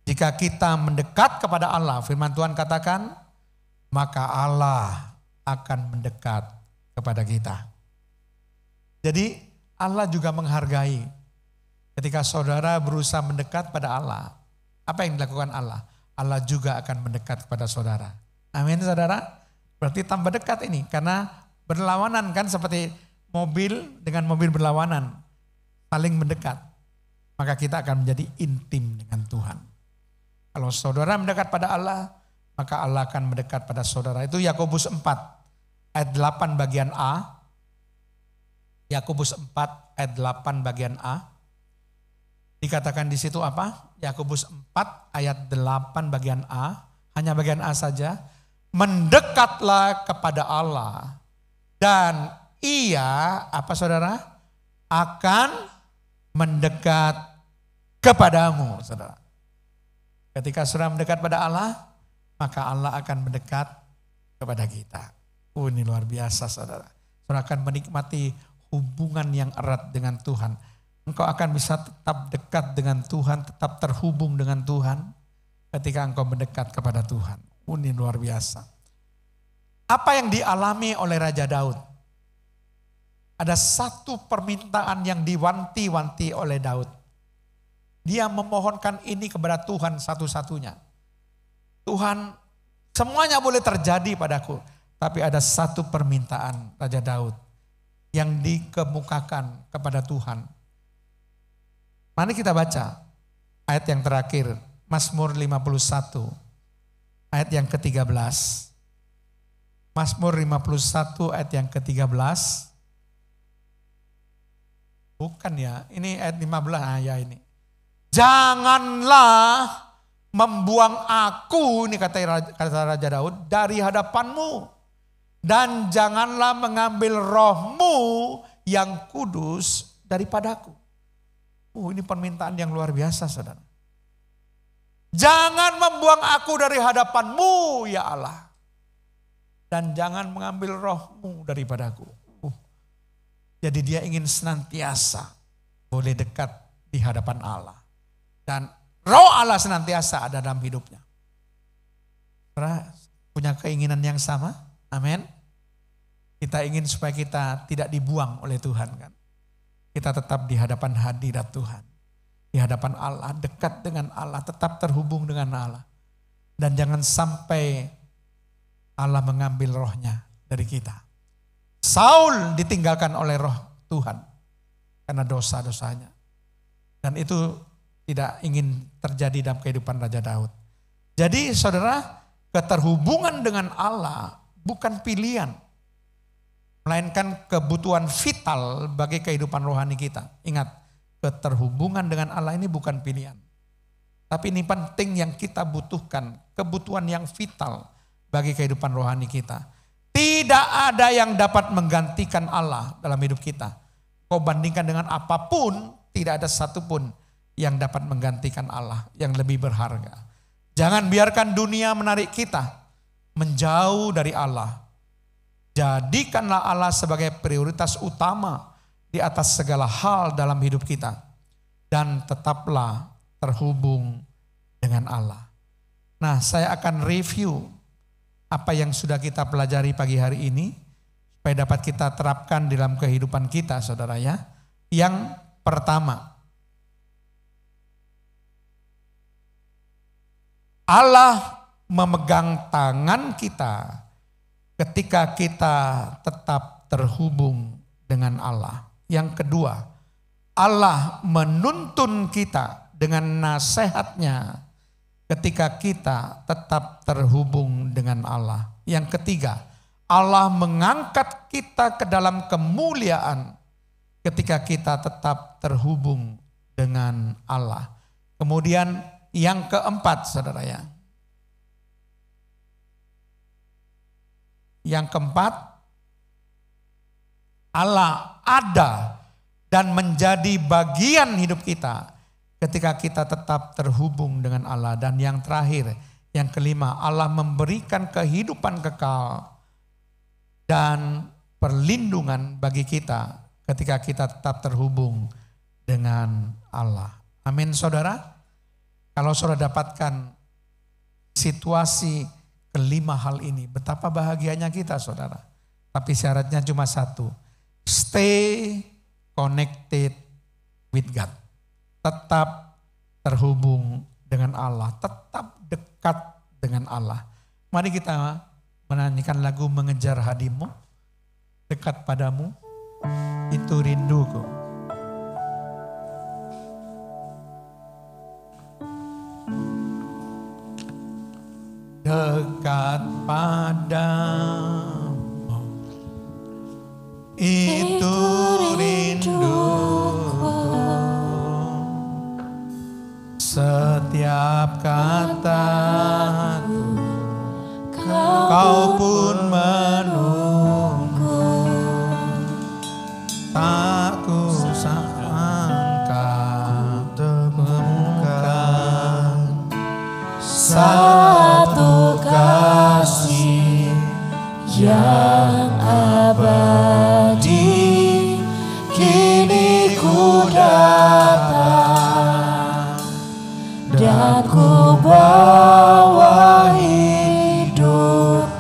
Speaker 2: Jika kita mendekat kepada Allah, firman Tuhan katakan, maka Allah akan mendekat kepada kita. Jadi Allah juga menghargai ketika saudara berusaha mendekat pada Allah. Apa yang dilakukan Allah? Allah juga akan mendekat kepada saudara. Amin saudara. Berarti tambah dekat ini karena berlawanan kan, seperti mobil dengan mobil berlawanan. Saling mendekat. Maka kita akan menjadi intim dengan Tuhan. Kalau saudara mendekat pada Allah, maka Allah akan mendekat pada saudara. Itu Yakobus 4 ayat 8 bagian A. Yakobus 4 ayat 8 bagian A. Dikatakan di situ apa? Yakobus 4 ayat 8 bagian A. Hanya bagian A saja. Mendekatlah kepada Allah. Dan ia, apa saudara? Akan mendekat kepadamu, saudara. Ketika saudara mendekat pada Allah, maka Allah akan mendekat kepada kita. Ini luar biasa saudara. Saudara akan menikmati hubungan yang erat dengan Tuhan. Engkau akan bisa tetap dekat dengan Tuhan, tetap terhubung dengan Tuhan ketika engkau mendekat kepada Tuhan. Ini luar biasa. Apa yang dialami oleh Raja Daud? Ada satu permintaan yang diwanti-wanti oleh Daud. Dia memohonkan ini kepada Tuhan satu-satunya. Tuhan, semuanya boleh terjadi padaku. Tapi ada satu permintaan Raja Daud yang dikemukakan kepada Tuhan. Mari kita baca ayat yang terakhir, Mazmur 51, ayat yang ke-13. Mazmur 51 ayat yang ke-13. Bukan ya, ini ayat 15 ya ini. Janganlah membuang aku, ini kata Raja Daud, dari hadapanmu. Dan janganlah mengambil rohmu yang kudus daripadaku. Ini permintaan yang luar biasa saudara. Jangan membuang aku dari hadapanmu ya Allah. Dan jangan mengambil rohmu daripadaku. Jadi dia ingin senantiasa boleh dekat di hadapan Allah. Dan roh Allah senantiasa ada dalam hidupnya. Saudara punya keinginan yang sama? Amin. Kita ingin supaya kita tidak dibuang oleh Tuhan kan. Kita tetap di hadapan hadirat Tuhan. Di hadapan Allah, dekat dengan Allah, tetap terhubung dengan Allah. Dan jangan sampai Allah mengambil rohnya dari kita. Saul ditinggalkan oleh roh Tuhan karena dosa-dosanya. Dan itu tidak ingin terjadi dalam kehidupan Raja Daud. Jadi saudara, keterhubungan dengan Allah bukan pilihan. Melainkan kebutuhan vital bagi kehidupan rohani kita. Ingat, keterhubungan dengan Allah ini bukan pilihan. Tapi ini penting yang kita butuhkan. Kebutuhan yang vital bagi kehidupan rohani kita. Tidak ada yang dapat menggantikan Allah dalam hidup kita. Kau bandingkan dengan apapun, tidak ada satupun yang dapat menggantikan Allah yang lebih berharga. Jangan biarkan dunia menarik kita menjauh dari Allah. Jadikanlah Allah sebagai prioritas utama di atas segala hal dalam hidup kita. Dan tetaplah terhubung dengan Allah. Nah, saya akan review apa yang sudah kita pelajari pagi hari ini supaya dapat kita terapkan dalam kehidupan kita, saudara ya. Yang pertama, Allah memegang tangan kita ketika kita tetap terhubung dengan Allah. Yang kedua, Allah menuntun kita dengan nasihatnya ketika kita tetap terhubung dengan Allah. Yang ketiga, Allah mengangkat kita ke dalam kemuliaan ketika kita tetap terhubung dengan Allah. Kemudian yang keempat, saudara ya. Yang keempat, Allah ada dan menjadi bagian hidup kita ketika kita tetap terhubung dengan Allah. Dan yang terakhir, yang kelima, Allah memberikan kehidupan kekal dan perlindungan bagi kita ketika kita tetap terhubung dengan Allah. Amin, saudara. Kalau saudara dapatkan situasi kelima hal ini, betapa bahagianya kita, saudara. Tapi syaratnya cuma satu, stay connected with God. Tetap terhubung dengan Allah, tetap dekat dengan Allah. Mari kita menyanyikan lagu Mengejar Hadimu, dekat padamu, itu rinduku. Dekat padamu, itu rinduku. Setiap kataku, kau pun menunggu. Tak kusangka temukan satu kasih yang abadi. Kini ku datang dan ku bawa hidupku.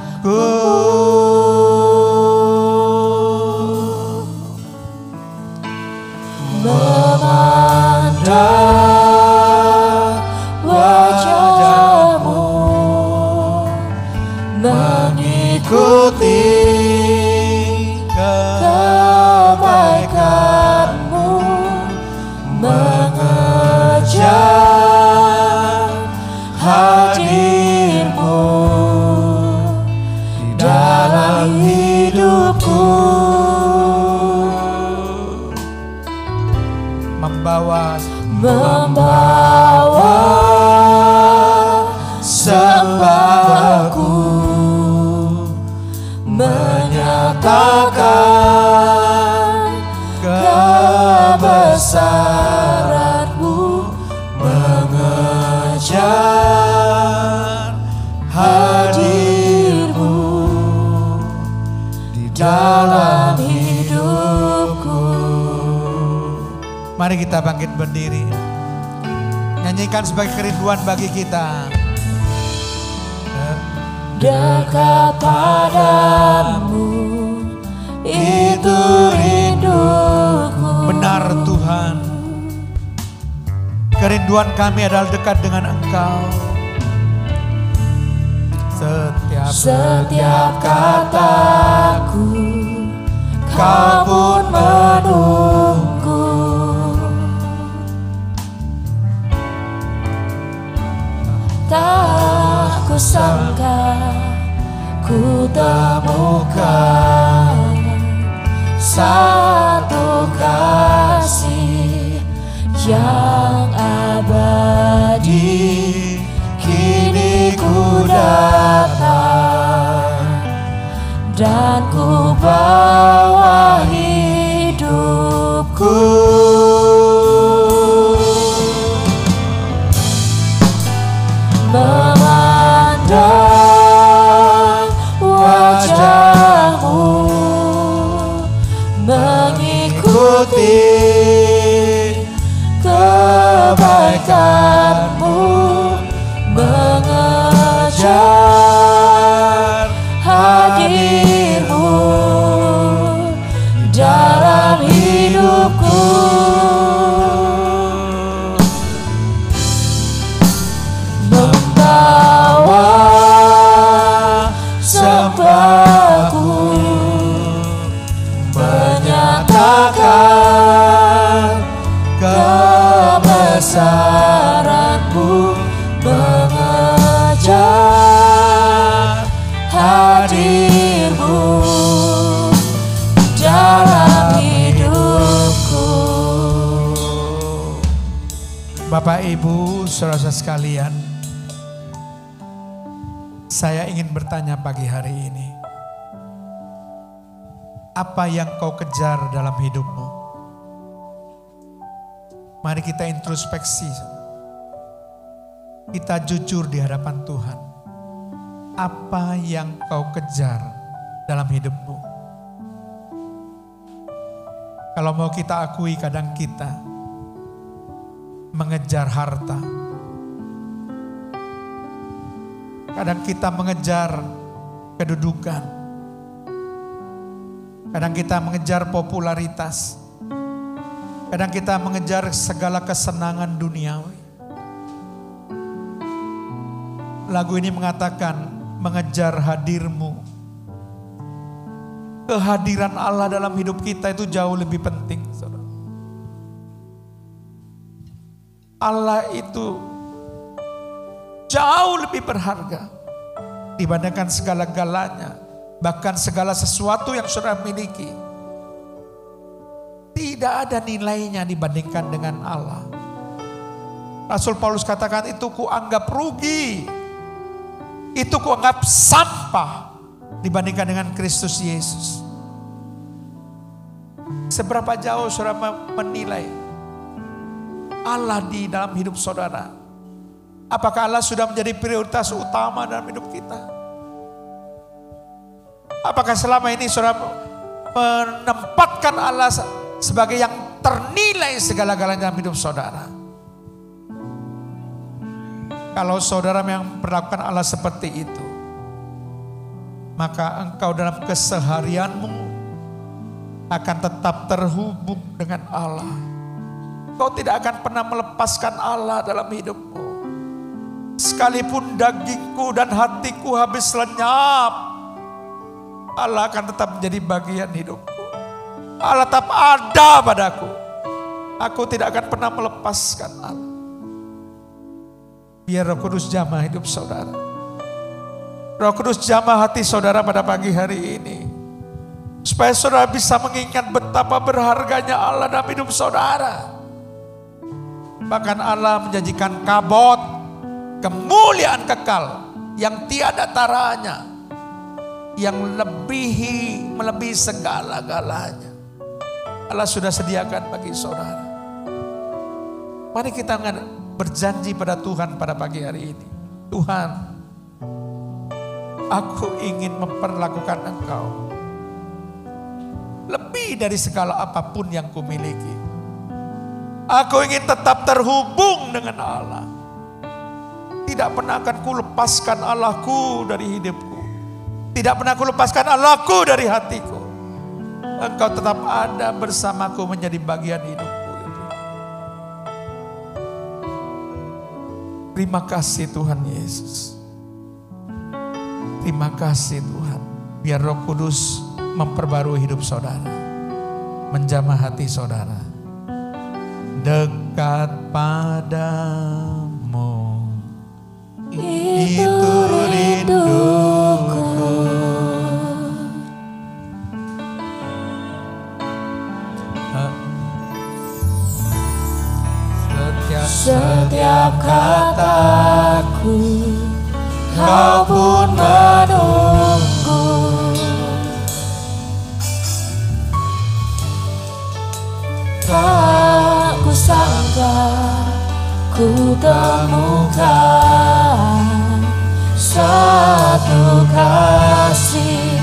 Speaker 2: Memandang wajahmu, mengikuti kebaikanmu, mengejar hadirmu di dalam hidupku. Membawa sembahku, menyatakan kebesaranmu, mengejar hadirmu di dalam hidupku. Mari kita bangkit berdiri, nyanyikan sebagai kerinduan bagi kita. Dekat padamu, itu rinduku. Benar Tuhan, kerinduan kami adalah dekat dengan Engkau. Setiap kataku, Kau pun menunggu. Tak kusangka ku temukan satu kasih yang abadi. Kini ku datang dan
Speaker 1: hadir-Mu dalam hidupku.
Speaker 2: Bapak, Ibu, saudara sekalian, saya ingin bertanya pagi hari ini. Apa yang kau kejar dalam hidupmu? Mari kita introspeksi. Kita jujur di hadapan Tuhan. Apa yang kau kejar dalam hidupmu? Kalau mau kita akui, kadang kita mengejar harta. Kadang kita mengejar kedudukan. Kadang kita mengejar popularitas. Kadang kita mengejar segala kesenangan duniawi. Lagu ini mengatakan mengejar hadir-Mu. Kehadiran Allah dalam hidup kita itu jauh lebih penting, saudara. Allah itu jauh lebih berharga dibandingkan segala-galanya. Bahkan segala sesuatu yang saudara miliki. Tidak ada nilainya dibandingkan dengan Allah. Rasul Paulus katakan, itu kuanggap rugi. Itu kuanggap sampah dibandingkan dengan Kristus Yesus. Seberapa jauh saudara menilai Allah di dalam hidup saudara? Apakah Allah sudah menjadi prioritas utama dalam hidup kita? Apakah selama ini saudara menempatkan Allah sebagai yang ternilai segala-galanya dalam hidup saudara? Kalau saudara yang perlakukan Allah seperti itu, maka engkau dalam keseharianmu akan tetap terhubung dengan Allah. Kau tidak akan pernah melepaskan Allah dalam hidupmu. Sekalipun dagingku dan hatiku habis lenyap, Allah akan tetap menjadi bagian hidupku. Allah tetap ada padaku. Aku tidak akan pernah melepaskan Allah. Biar Roh Kudus jamah hidup saudara. Roh Kudus jamah hati saudara pada pagi hari ini. Supaya saudara bisa mengingat betapa berharganya Allah dalam hidup saudara. Bahkan Allah menjanjikan kabot, kemuliaan kekal yang tiada taranya, yang melebihi segala-galanya. Allah sudah sediakan bagi saudara. Mari kita berjanji pada Tuhan pada pagi hari ini. Tuhan, aku ingin memperlakukan Engkau lebih dari segala apapun yang kumiliki. Aku ingin tetap terhubung dengan Allah. Tidak pernah akan kulepaskan Allahku dari hidupku. Tidak pernah aku lepaskan Allahku dari hatiku. Engkau tetap ada bersamaku menjadi bagian hidupku. Terima kasih Tuhan Yesus. Terima kasih Tuhan. Biar Roh Kudus memperbarui hidup saudara. Menjamah hati saudara. Dekat padamu. Itu rinduku.
Speaker 1: Setiap kataku Kau pun menunggu. Tak kusangka ku temukan satu kasih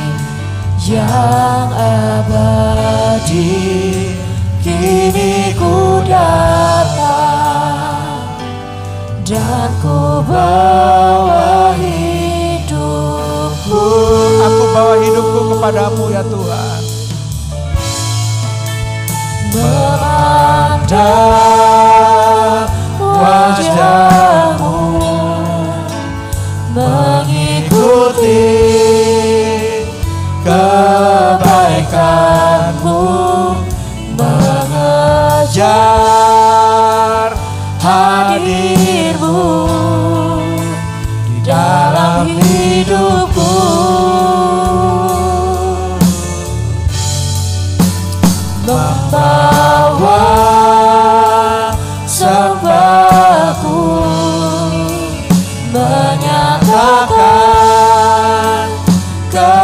Speaker 1: yang abadi. Kini ku datang dan ku bawa hidupku.
Speaker 2: Aku bawa hidupku kepadamu ya Tuhan.
Speaker 1: Memandang wajahmu, mengikuti kebaikanmu, mengejar hadirmu di dalam hidupku.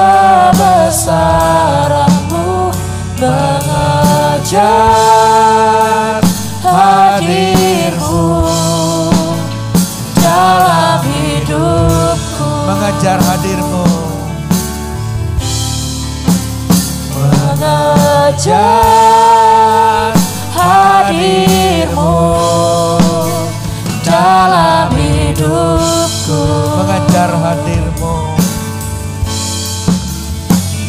Speaker 1: kebesaran-Mu mengejar hadir-Mu dalam hidupku,
Speaker 2: mengejar hadir-Mu,
Speaker 1: mengejar hadir-Mu dalam hidupku,
Speaker 2: mengejar hadir-Mu,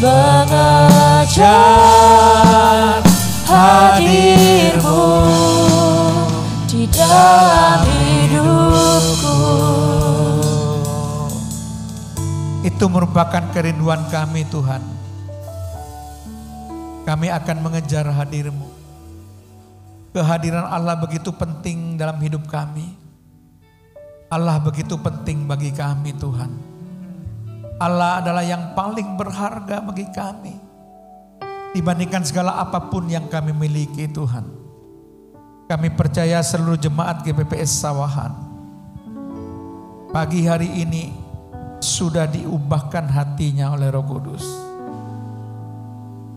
Speaker 1: mengejar hadir-Mu di dalam hidupku.
Speaker 2: Itu merupakan kerinduan kami Tuhan. Kami akan mengejar hadir-Mu. Kehadiran Allah begitu penting dalam hidup kami. Allah begitu penting bagi kami Tuhan. Allah adalah yang paling berharga bagi kami. Dibandingkan segala apapun yang kami miliki Tuhan. Kami percaya seluruh jemaat GPPS Sawahan pagi hari ini sudah diubahkan hatinya oleh Roh Kudus.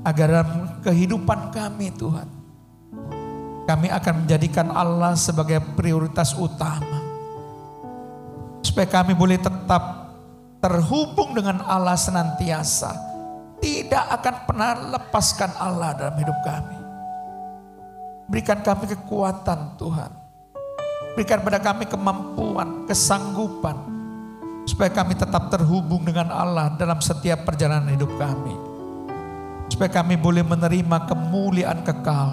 Speaker 2: Agar dalam kehidupan kami Tuhan, kami akan menjadikan Allah sebagai prioritas utama. Supaya kami boleh tetap terhubung dengan Allah senantiasa. Tidak akan pernah lepaskan Allah dalam hidup kami. Berikan kami kekuatan Tuhan. Berikan pada kami kemampuan, kesanggupan. Supaya kami tetap terhubung dengan Allah dalam setiap perjalanan hidup kami. Supaya kami boleh menerima kemuliaan kekal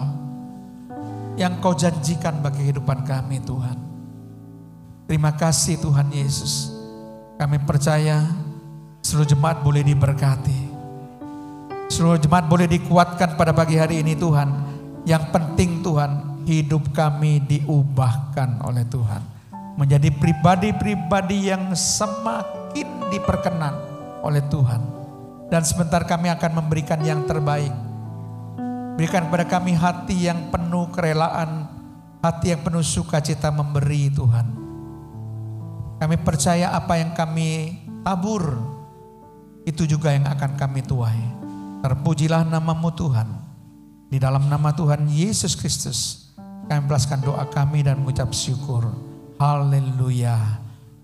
Speaker 2: yang Kau janjikan bagi kehidupan kami Tuhan. Terima kasih Tuhan Yesus. Kami percaya seluruh jemaat boleh diberkati. Seluruh jemaat boleh dikuatkan pada pagi hari ini Tuhan. Yang penting Tuhan, hidup kami diubahkan oleh Tuhan. Menjadi pribadi-pribadi yang semakin diperkenan oleh Tuhan. Dan sebentar kami akan memberikan yang terbaik. Berikan kepada kami hati yang penuh kerelaan, hati yang penuh sukacita memberi Tuhan. Kami percaya apa yang kami tabur, itu juga yang akan kami tuai. Terpujilah nama-Mu Tuhan. Di dalam nama Tuhan Yesus Kristus, kami melepaskan doa kami dan mengucap syukur. Haleluya.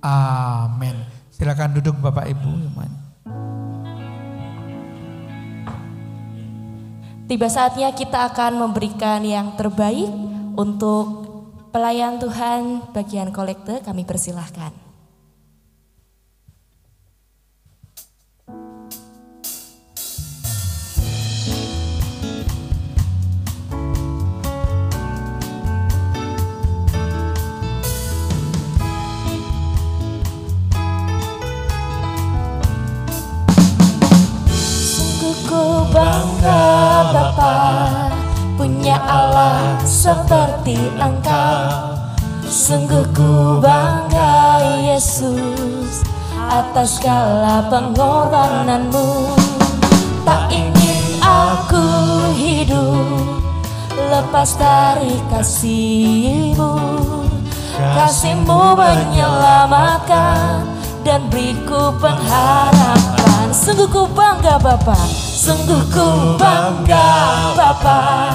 Speaker 2: Amin. Silakan duduk Bapak Ibu.
Speaker 1: Tiba saatnya kita akan memberikan yang terbaik untuk pelayan Tuhan bagian kolekte. Kami persilahkan. Ku bangga Bapa punya Allah seperti Engkau. Sungguh ku bangga Yesus atas segala pengorbanan-Mu. Tak ingin aku hidup lepas dari kasih-Mu. Kasih-Mu menyelamatkan dan beriku pengharapan. Sungguh ku bangga Bapa, sungguh ku bangga Bapa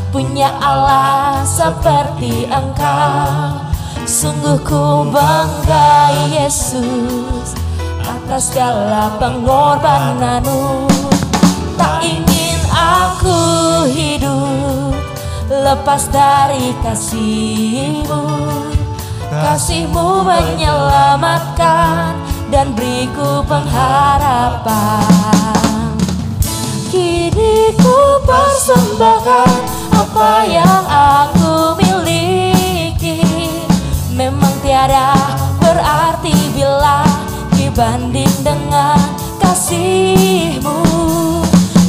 Speaker 1: punya Allah seperti Engkau. Sungguh ku bangga Yesus atas segala pengorbanan-Mu. Tak ingin aku hidup lepas dari kasih-Mu. Kasih-Mu menyelamatkan dan beriku pengharapan. Kini ku persembahkan apa yang aku miliki. Memang tiada berarti bila dibanding dengan kasih-Mu.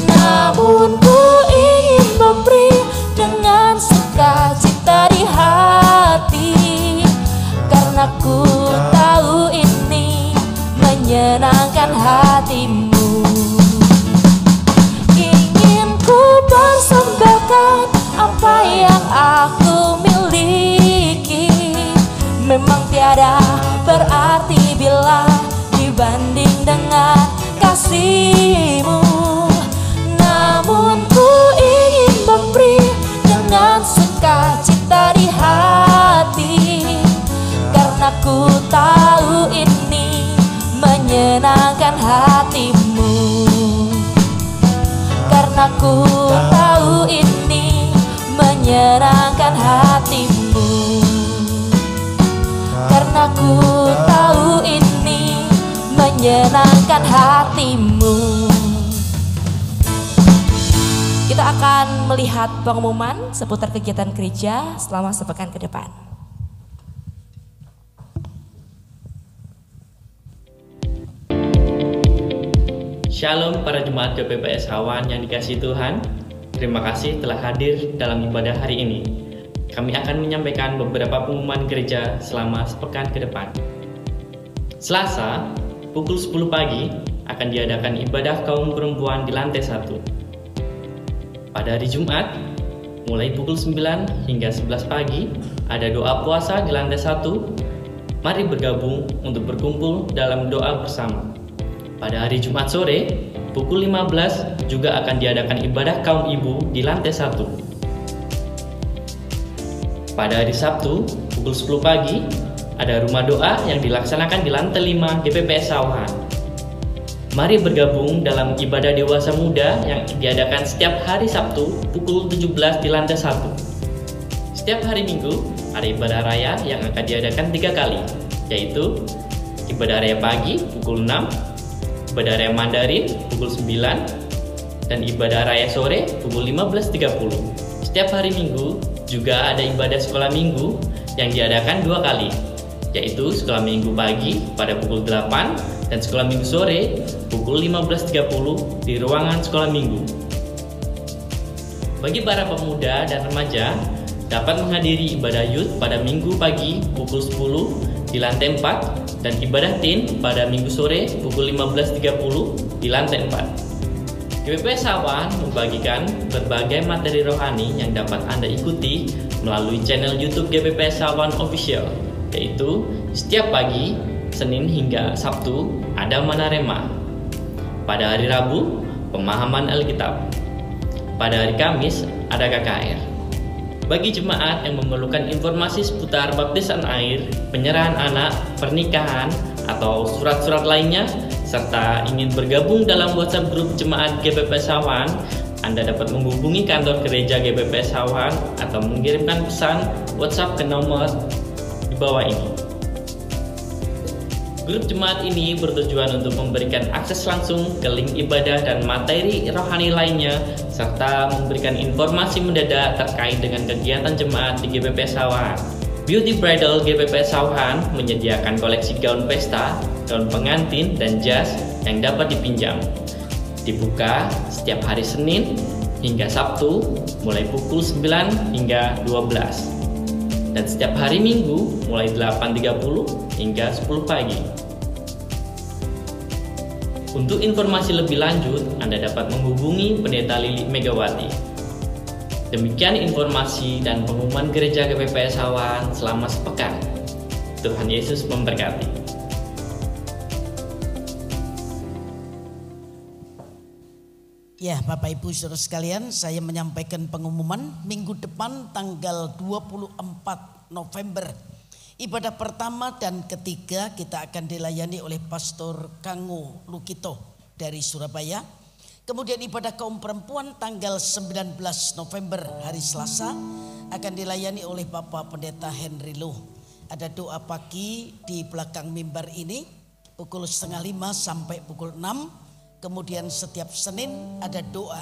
Speaker 1: Namun ku ingin memberi dengan sukacita di hati. Karena ku tahu ini menyenangkan hati-Mu. Ingin ku persembahkan apa yang aku miliki. Memang tiada berarti bila dibanding dengan kasih aku tahu ini menyenangkan hatimu, karena ku tahu ini menyenangkan hatimu. Kita akan melihat pengumuman seputar kegiatan gereja selama sepekan ke depan.
Speaker 4: Shalom para jemaat GPPS Hawan yang dikasihi Tuhan. Terima kasih telah hadir dalam ibadah hari ini. Kami akan menyampaikan beberapa pengumuman gereja selama sepekan ke depan. Selasa, pukul 10 pagi akan diadakan ibadah kaum perempuan di lantai 1. Pada hari Jumat, mulai pukul 9 hingga 11 pagi, ada doa puasa di lantai 1. Mari bergabung untuk berkumpul dalam doa bersama. Pada hari Jumat sore, pukul 15 juga akan diadakan ibadah kaum ibu di lantai 1. Pada hari Sabtu, pukul 10 pagi, ada rumah doa yang dilaksanakan di lantai 5 GPPS Sawahan. Mari bergabung dalam ibadah dewasa muda yang diadakan setiap hari Sabtu pukul 17 di lantai 1. Setiap hari Minggu ada ibadah raya yang akan diadakan 3 kali, yaitu ibadah raya pagi pukul 6, ibadah raya Mandarin pukul 9, dan ibadah raya sore pukul 15.30. Setiap hari Minggu juga ada ibadah sekolah minggu yang diadakan 2 kali, yaitu sekolah minggu pagi pada pukul 8 dan sekolah minggu sore pukul 15.30 di ruangan sekolah minggu. Bagi para pemuda dan remaja dapat menghadiri ibadah youth pada minggu pagi pukul 10 di lantai 4 dan ibadah teen pada minggu sore pukul 15.30 di lantai 4. GPPS Sawahan membagikan berbagai materi rohani yang dapat Anda ikuti melalui channel YouTube GPPS Sawahan Official, yaitu setiap pagi, Senin hingga Sabtu ada Manarema. Pada hari Rabu, pemahaman Alkitab. Pada hari Kamis ada KKR. Bagi jemaat yang memerlukan informasi seputar baptisan air, penyerahan anak, pernikahan, atau surat-surat lainnya, serta ingin bergabung dalam WhatsApp grup jemaat GPPS Sawahan, Anda dapat menghubungi kantor gereja GPPS Sawahan atau mengirimkan pesan WhatsApp ke nomor di bawah ini. Grup jemaat ini bertujuan untuk memberikan akses langsung ke link ibadah dan materi rohani lainnya, serta memberikan informasi mendadak terkait dengan kegiatan jemaat di GPPS Sawahan. Beauty Bridal GPPS Sawahan menyediakan koleksi gaun pesta, gaun pengantin, dan jas yang dapat dipinjam. Dibuka setiap hari Senin hingga Sabtu mulai pukul 9 hingga 12. Dan setiap hari Minggu mulai 8.30 hingga 10 pagi. Untuk informasi lebih lanjut, Anda dapat menghubungi Pendeta Lili Megawati. Demikian informasi dan pengumuman gereja GPPS Sawahan selama sepekan. Tuhan Yesus memberkati.
Speaker 3: Ya, Bapak Ibu Saudara sekalian, saya menyampaikan pengumuman minggu depan tanggal 24 November. Ibadah pertama dan ketiga kita akan dilayani oleh Pastor Kango Lukito dari Surabaya. Kemudian ibadah kaum perempuan tanggal 19 November hari Selasa akan dilayani oleh Bapak Pendeta Henry Loh. Ada doa pagi di belakang mimbar ini pukul 4:30 sampai pukul 6. Kemudian setiap Senin ada doa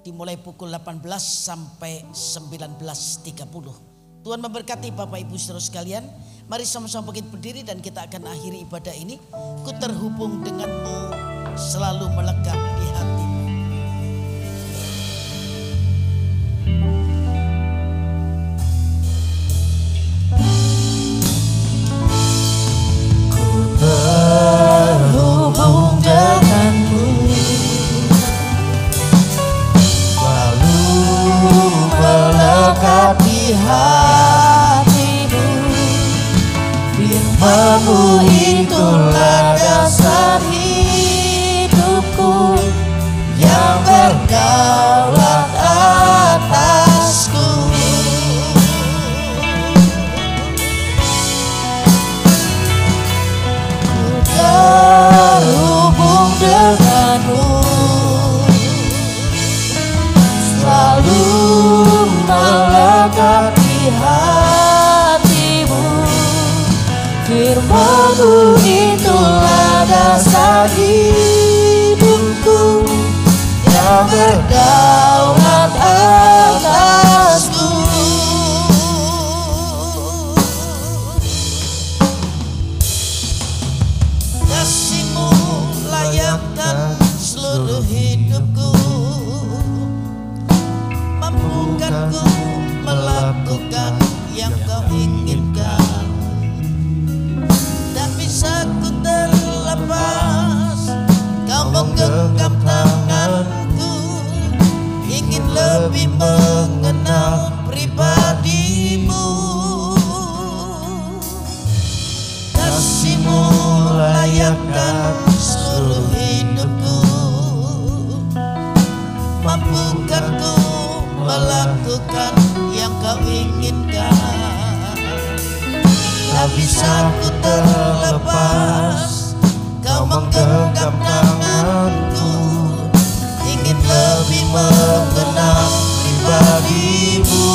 Speaker 3: dimulai pukul 18 sampai 19.30. Tuhan memberkati Bapak Ibu Saudara sekalian. Mari sama-sama bangkit berdiri dan kita akan akhiri ibadah ini. Ku terhubung denganmu, selalu melekat di hatimu.
Speaker 5: Ku terhubung denganmu, selalu melekat di hatimu. Firman-Mu itulah dasar hidupku yang berdaulat atasku. Ku terhubung denganmu, selalu melekat di hatimu. Firman-Mu itulah dasar hidupku yang berdaulat atasku.
Speaker 3: Kasih-Mu layakkan seluruh hidupku, mampukanku melakukan yang Kau inginkan. Tak bisa ku terlepas, Kau menggenggam tanganku, ingin lebih mengenal pribadi-Mu. Kasih-Mu layakkan seluruh hidupku, mampukanku melakukan yang Kau inginkan. Tak bisa ku terlepas, Kau menggenggam tanganku, ingin lebih mengenal pribadi-Mu.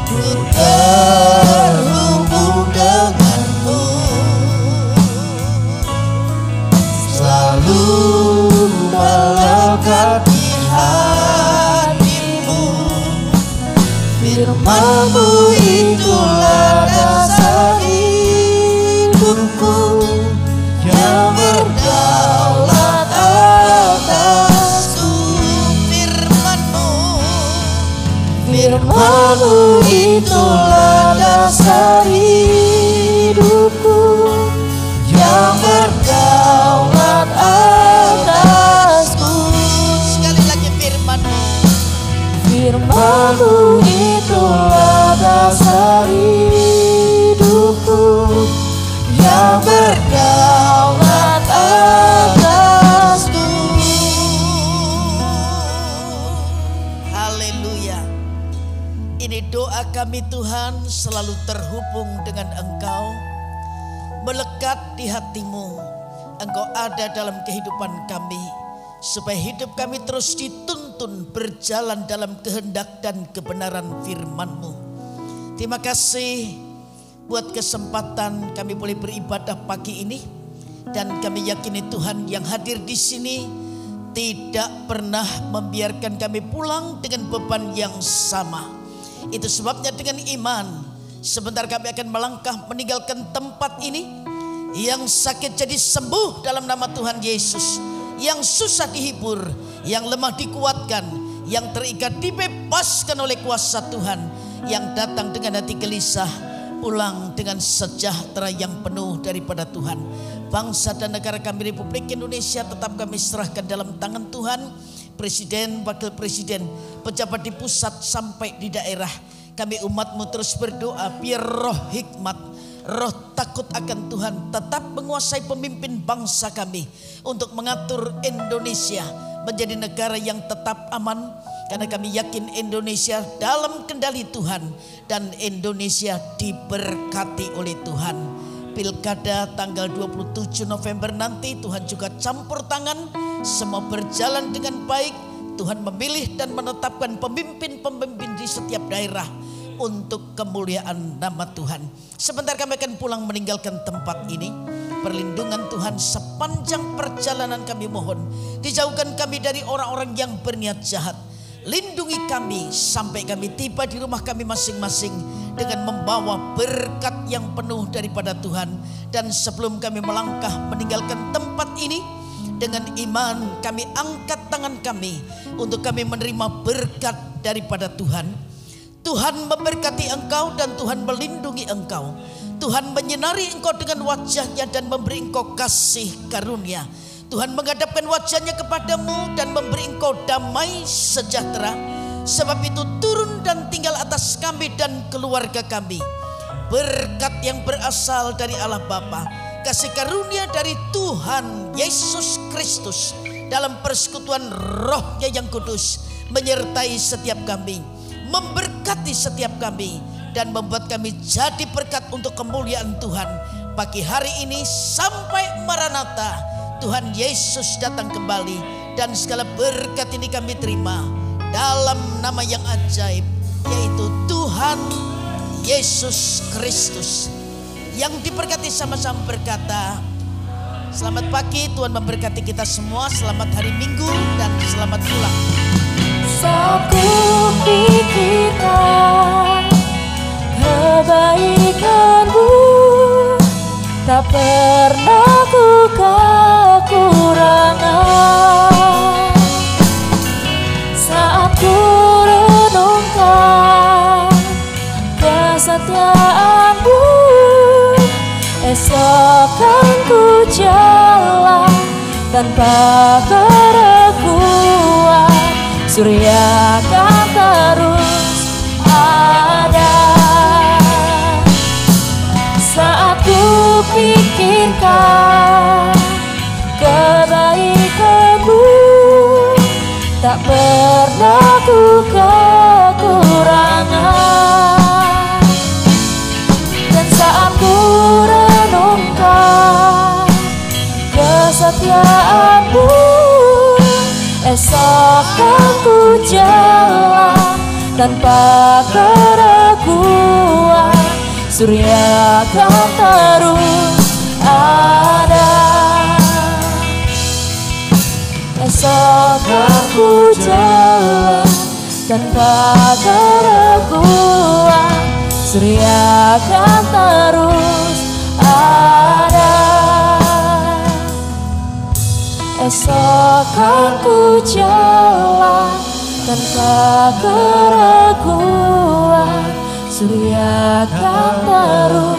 Speaker 3: Ku terhubung denganmu, selalu melekat di hatimu. Firman-Mu itulah dasar hidupku yang berdaulat atasku. Firman-Mu itulah dasar hidupku yang berdaulat atasku. Sekali lagi firman-Mu. Firman-Mu itulah dasar hidupku yang berdaulat atasku. Haleluya. Ini doa kami Tuhan, selalu terhubung dengan Engkau, melekat di hati-Mu. Engkau ada dalam kehidupan kami, supaya hidup kami terus dituntun berjalan dalam kehendak dan kebenaran firman-Mu. Terima kasih buat kesempatan kami boleh beribadah pagi ini, dan kami yakini Tuhan yang hadir di sini tidak pernah membiarkan kami pulang dengan beban yang sama. Itu sebabnya dengan iman sebentar kami akan melangkah meninggalkan tempat ini. Yang sakit jadi sembuh dalam nama Tuhan Yesus, yang susah dihibur, yang lemah dikuatkan, yang terikat dibebaskan oleh kuasa Tuhan, yang datang dengan hati gelisah pulang dengan sejahtera yang penuh daripada Tuhan. Bangsa dan negara kami Republik Indonesia tetap kami serahkan dalam tangan Tuhan. Presiden, wakil presiden, pejabat di pusat sampai di daerah, kami umat-Mu terus berdoa biar roh hikmat, roh takut akan Tuhan tetap menguasai pemimpin bangsa kami untuk mengatur Indonesia menjadi negara yang tetap aman. Karena kami yakin Indonesia dalam kendali Tuhan dan Indonesia diberkati oleh Tuhan. Pilkada tanggal 27 November nanti Tuhan juga campur tangan, semua berjalan dengan baik. Tuhan memilih dan menetapkan pemimpin-pemimpin di setiap daerah untuk kemuliaan nama Tuhan. Sebentar kami akan pulang meninggalkan tempat ini. Perlindungan Tuhan sepanjang perjalanan kami mohon. Dijauhkan kami dari orang-orang yang berniat jahat. Lindungi kami sampai kami tiba di rumah kami masing-masing dengan membawa berkat yang penuh daripada Tuhan. Dan sebelum kami melangkah meninggalkan tempat ini, dengan iman kami angkat tangan kami untuk kami menerima berkat daripada Tuhan. Tuhan memberkati engkau dan Tuhan melindungi engkau. Tuhan menyinari engkau dengan wajahnya dan memberi engkau kasih karunia. Tuhan menghadapkan wajahnya kepadamu dan memberi engkau damai sejahtera. Sebab itu turun dan tinggal atas kami dan keluarga kami berkat yang berasal dari Allah Bapa, kasih karunia dari Tuhan Yesus Kristus dalam persekutuan Roh-Nya yang kudus menyertai setiap kami, memberkati setiap kami, dan membuat kami jadi berkat untuk kemuliaan Tuhan pagi hari ini sampai Maranatha Tuhan Yesus datang kembali dan segala berkat ini kami terima dalam nama yang ajaib, yaitu Tuhan Yesus Kristus. Yang diberkati sama-sama berkata, selamat pagi, Tuhan memberkati kita semua. Selamat hari Minggu dan selamat pulang.
Speaker 1: Saat ku pikirkan kebaikan-Mu, tak pernah ku kekurangan. Saat ku renungkan kesetiaan-Mu, esok kan ku jalan tanpa keraguan. Surya kan terus ada. Saat ku pikirkan kebaikan-Mu, tak pernah ku kekurangan. Dan saat ku renungkan kesetiaan-Mu, esok kan ku jalan tanpa keraguan. Surya kan terus ada. Esok kan ku jalan tanpa keraguan. Surya kan terus ada. Esok kan ku jalan tanpa keraguan. Surya kan terus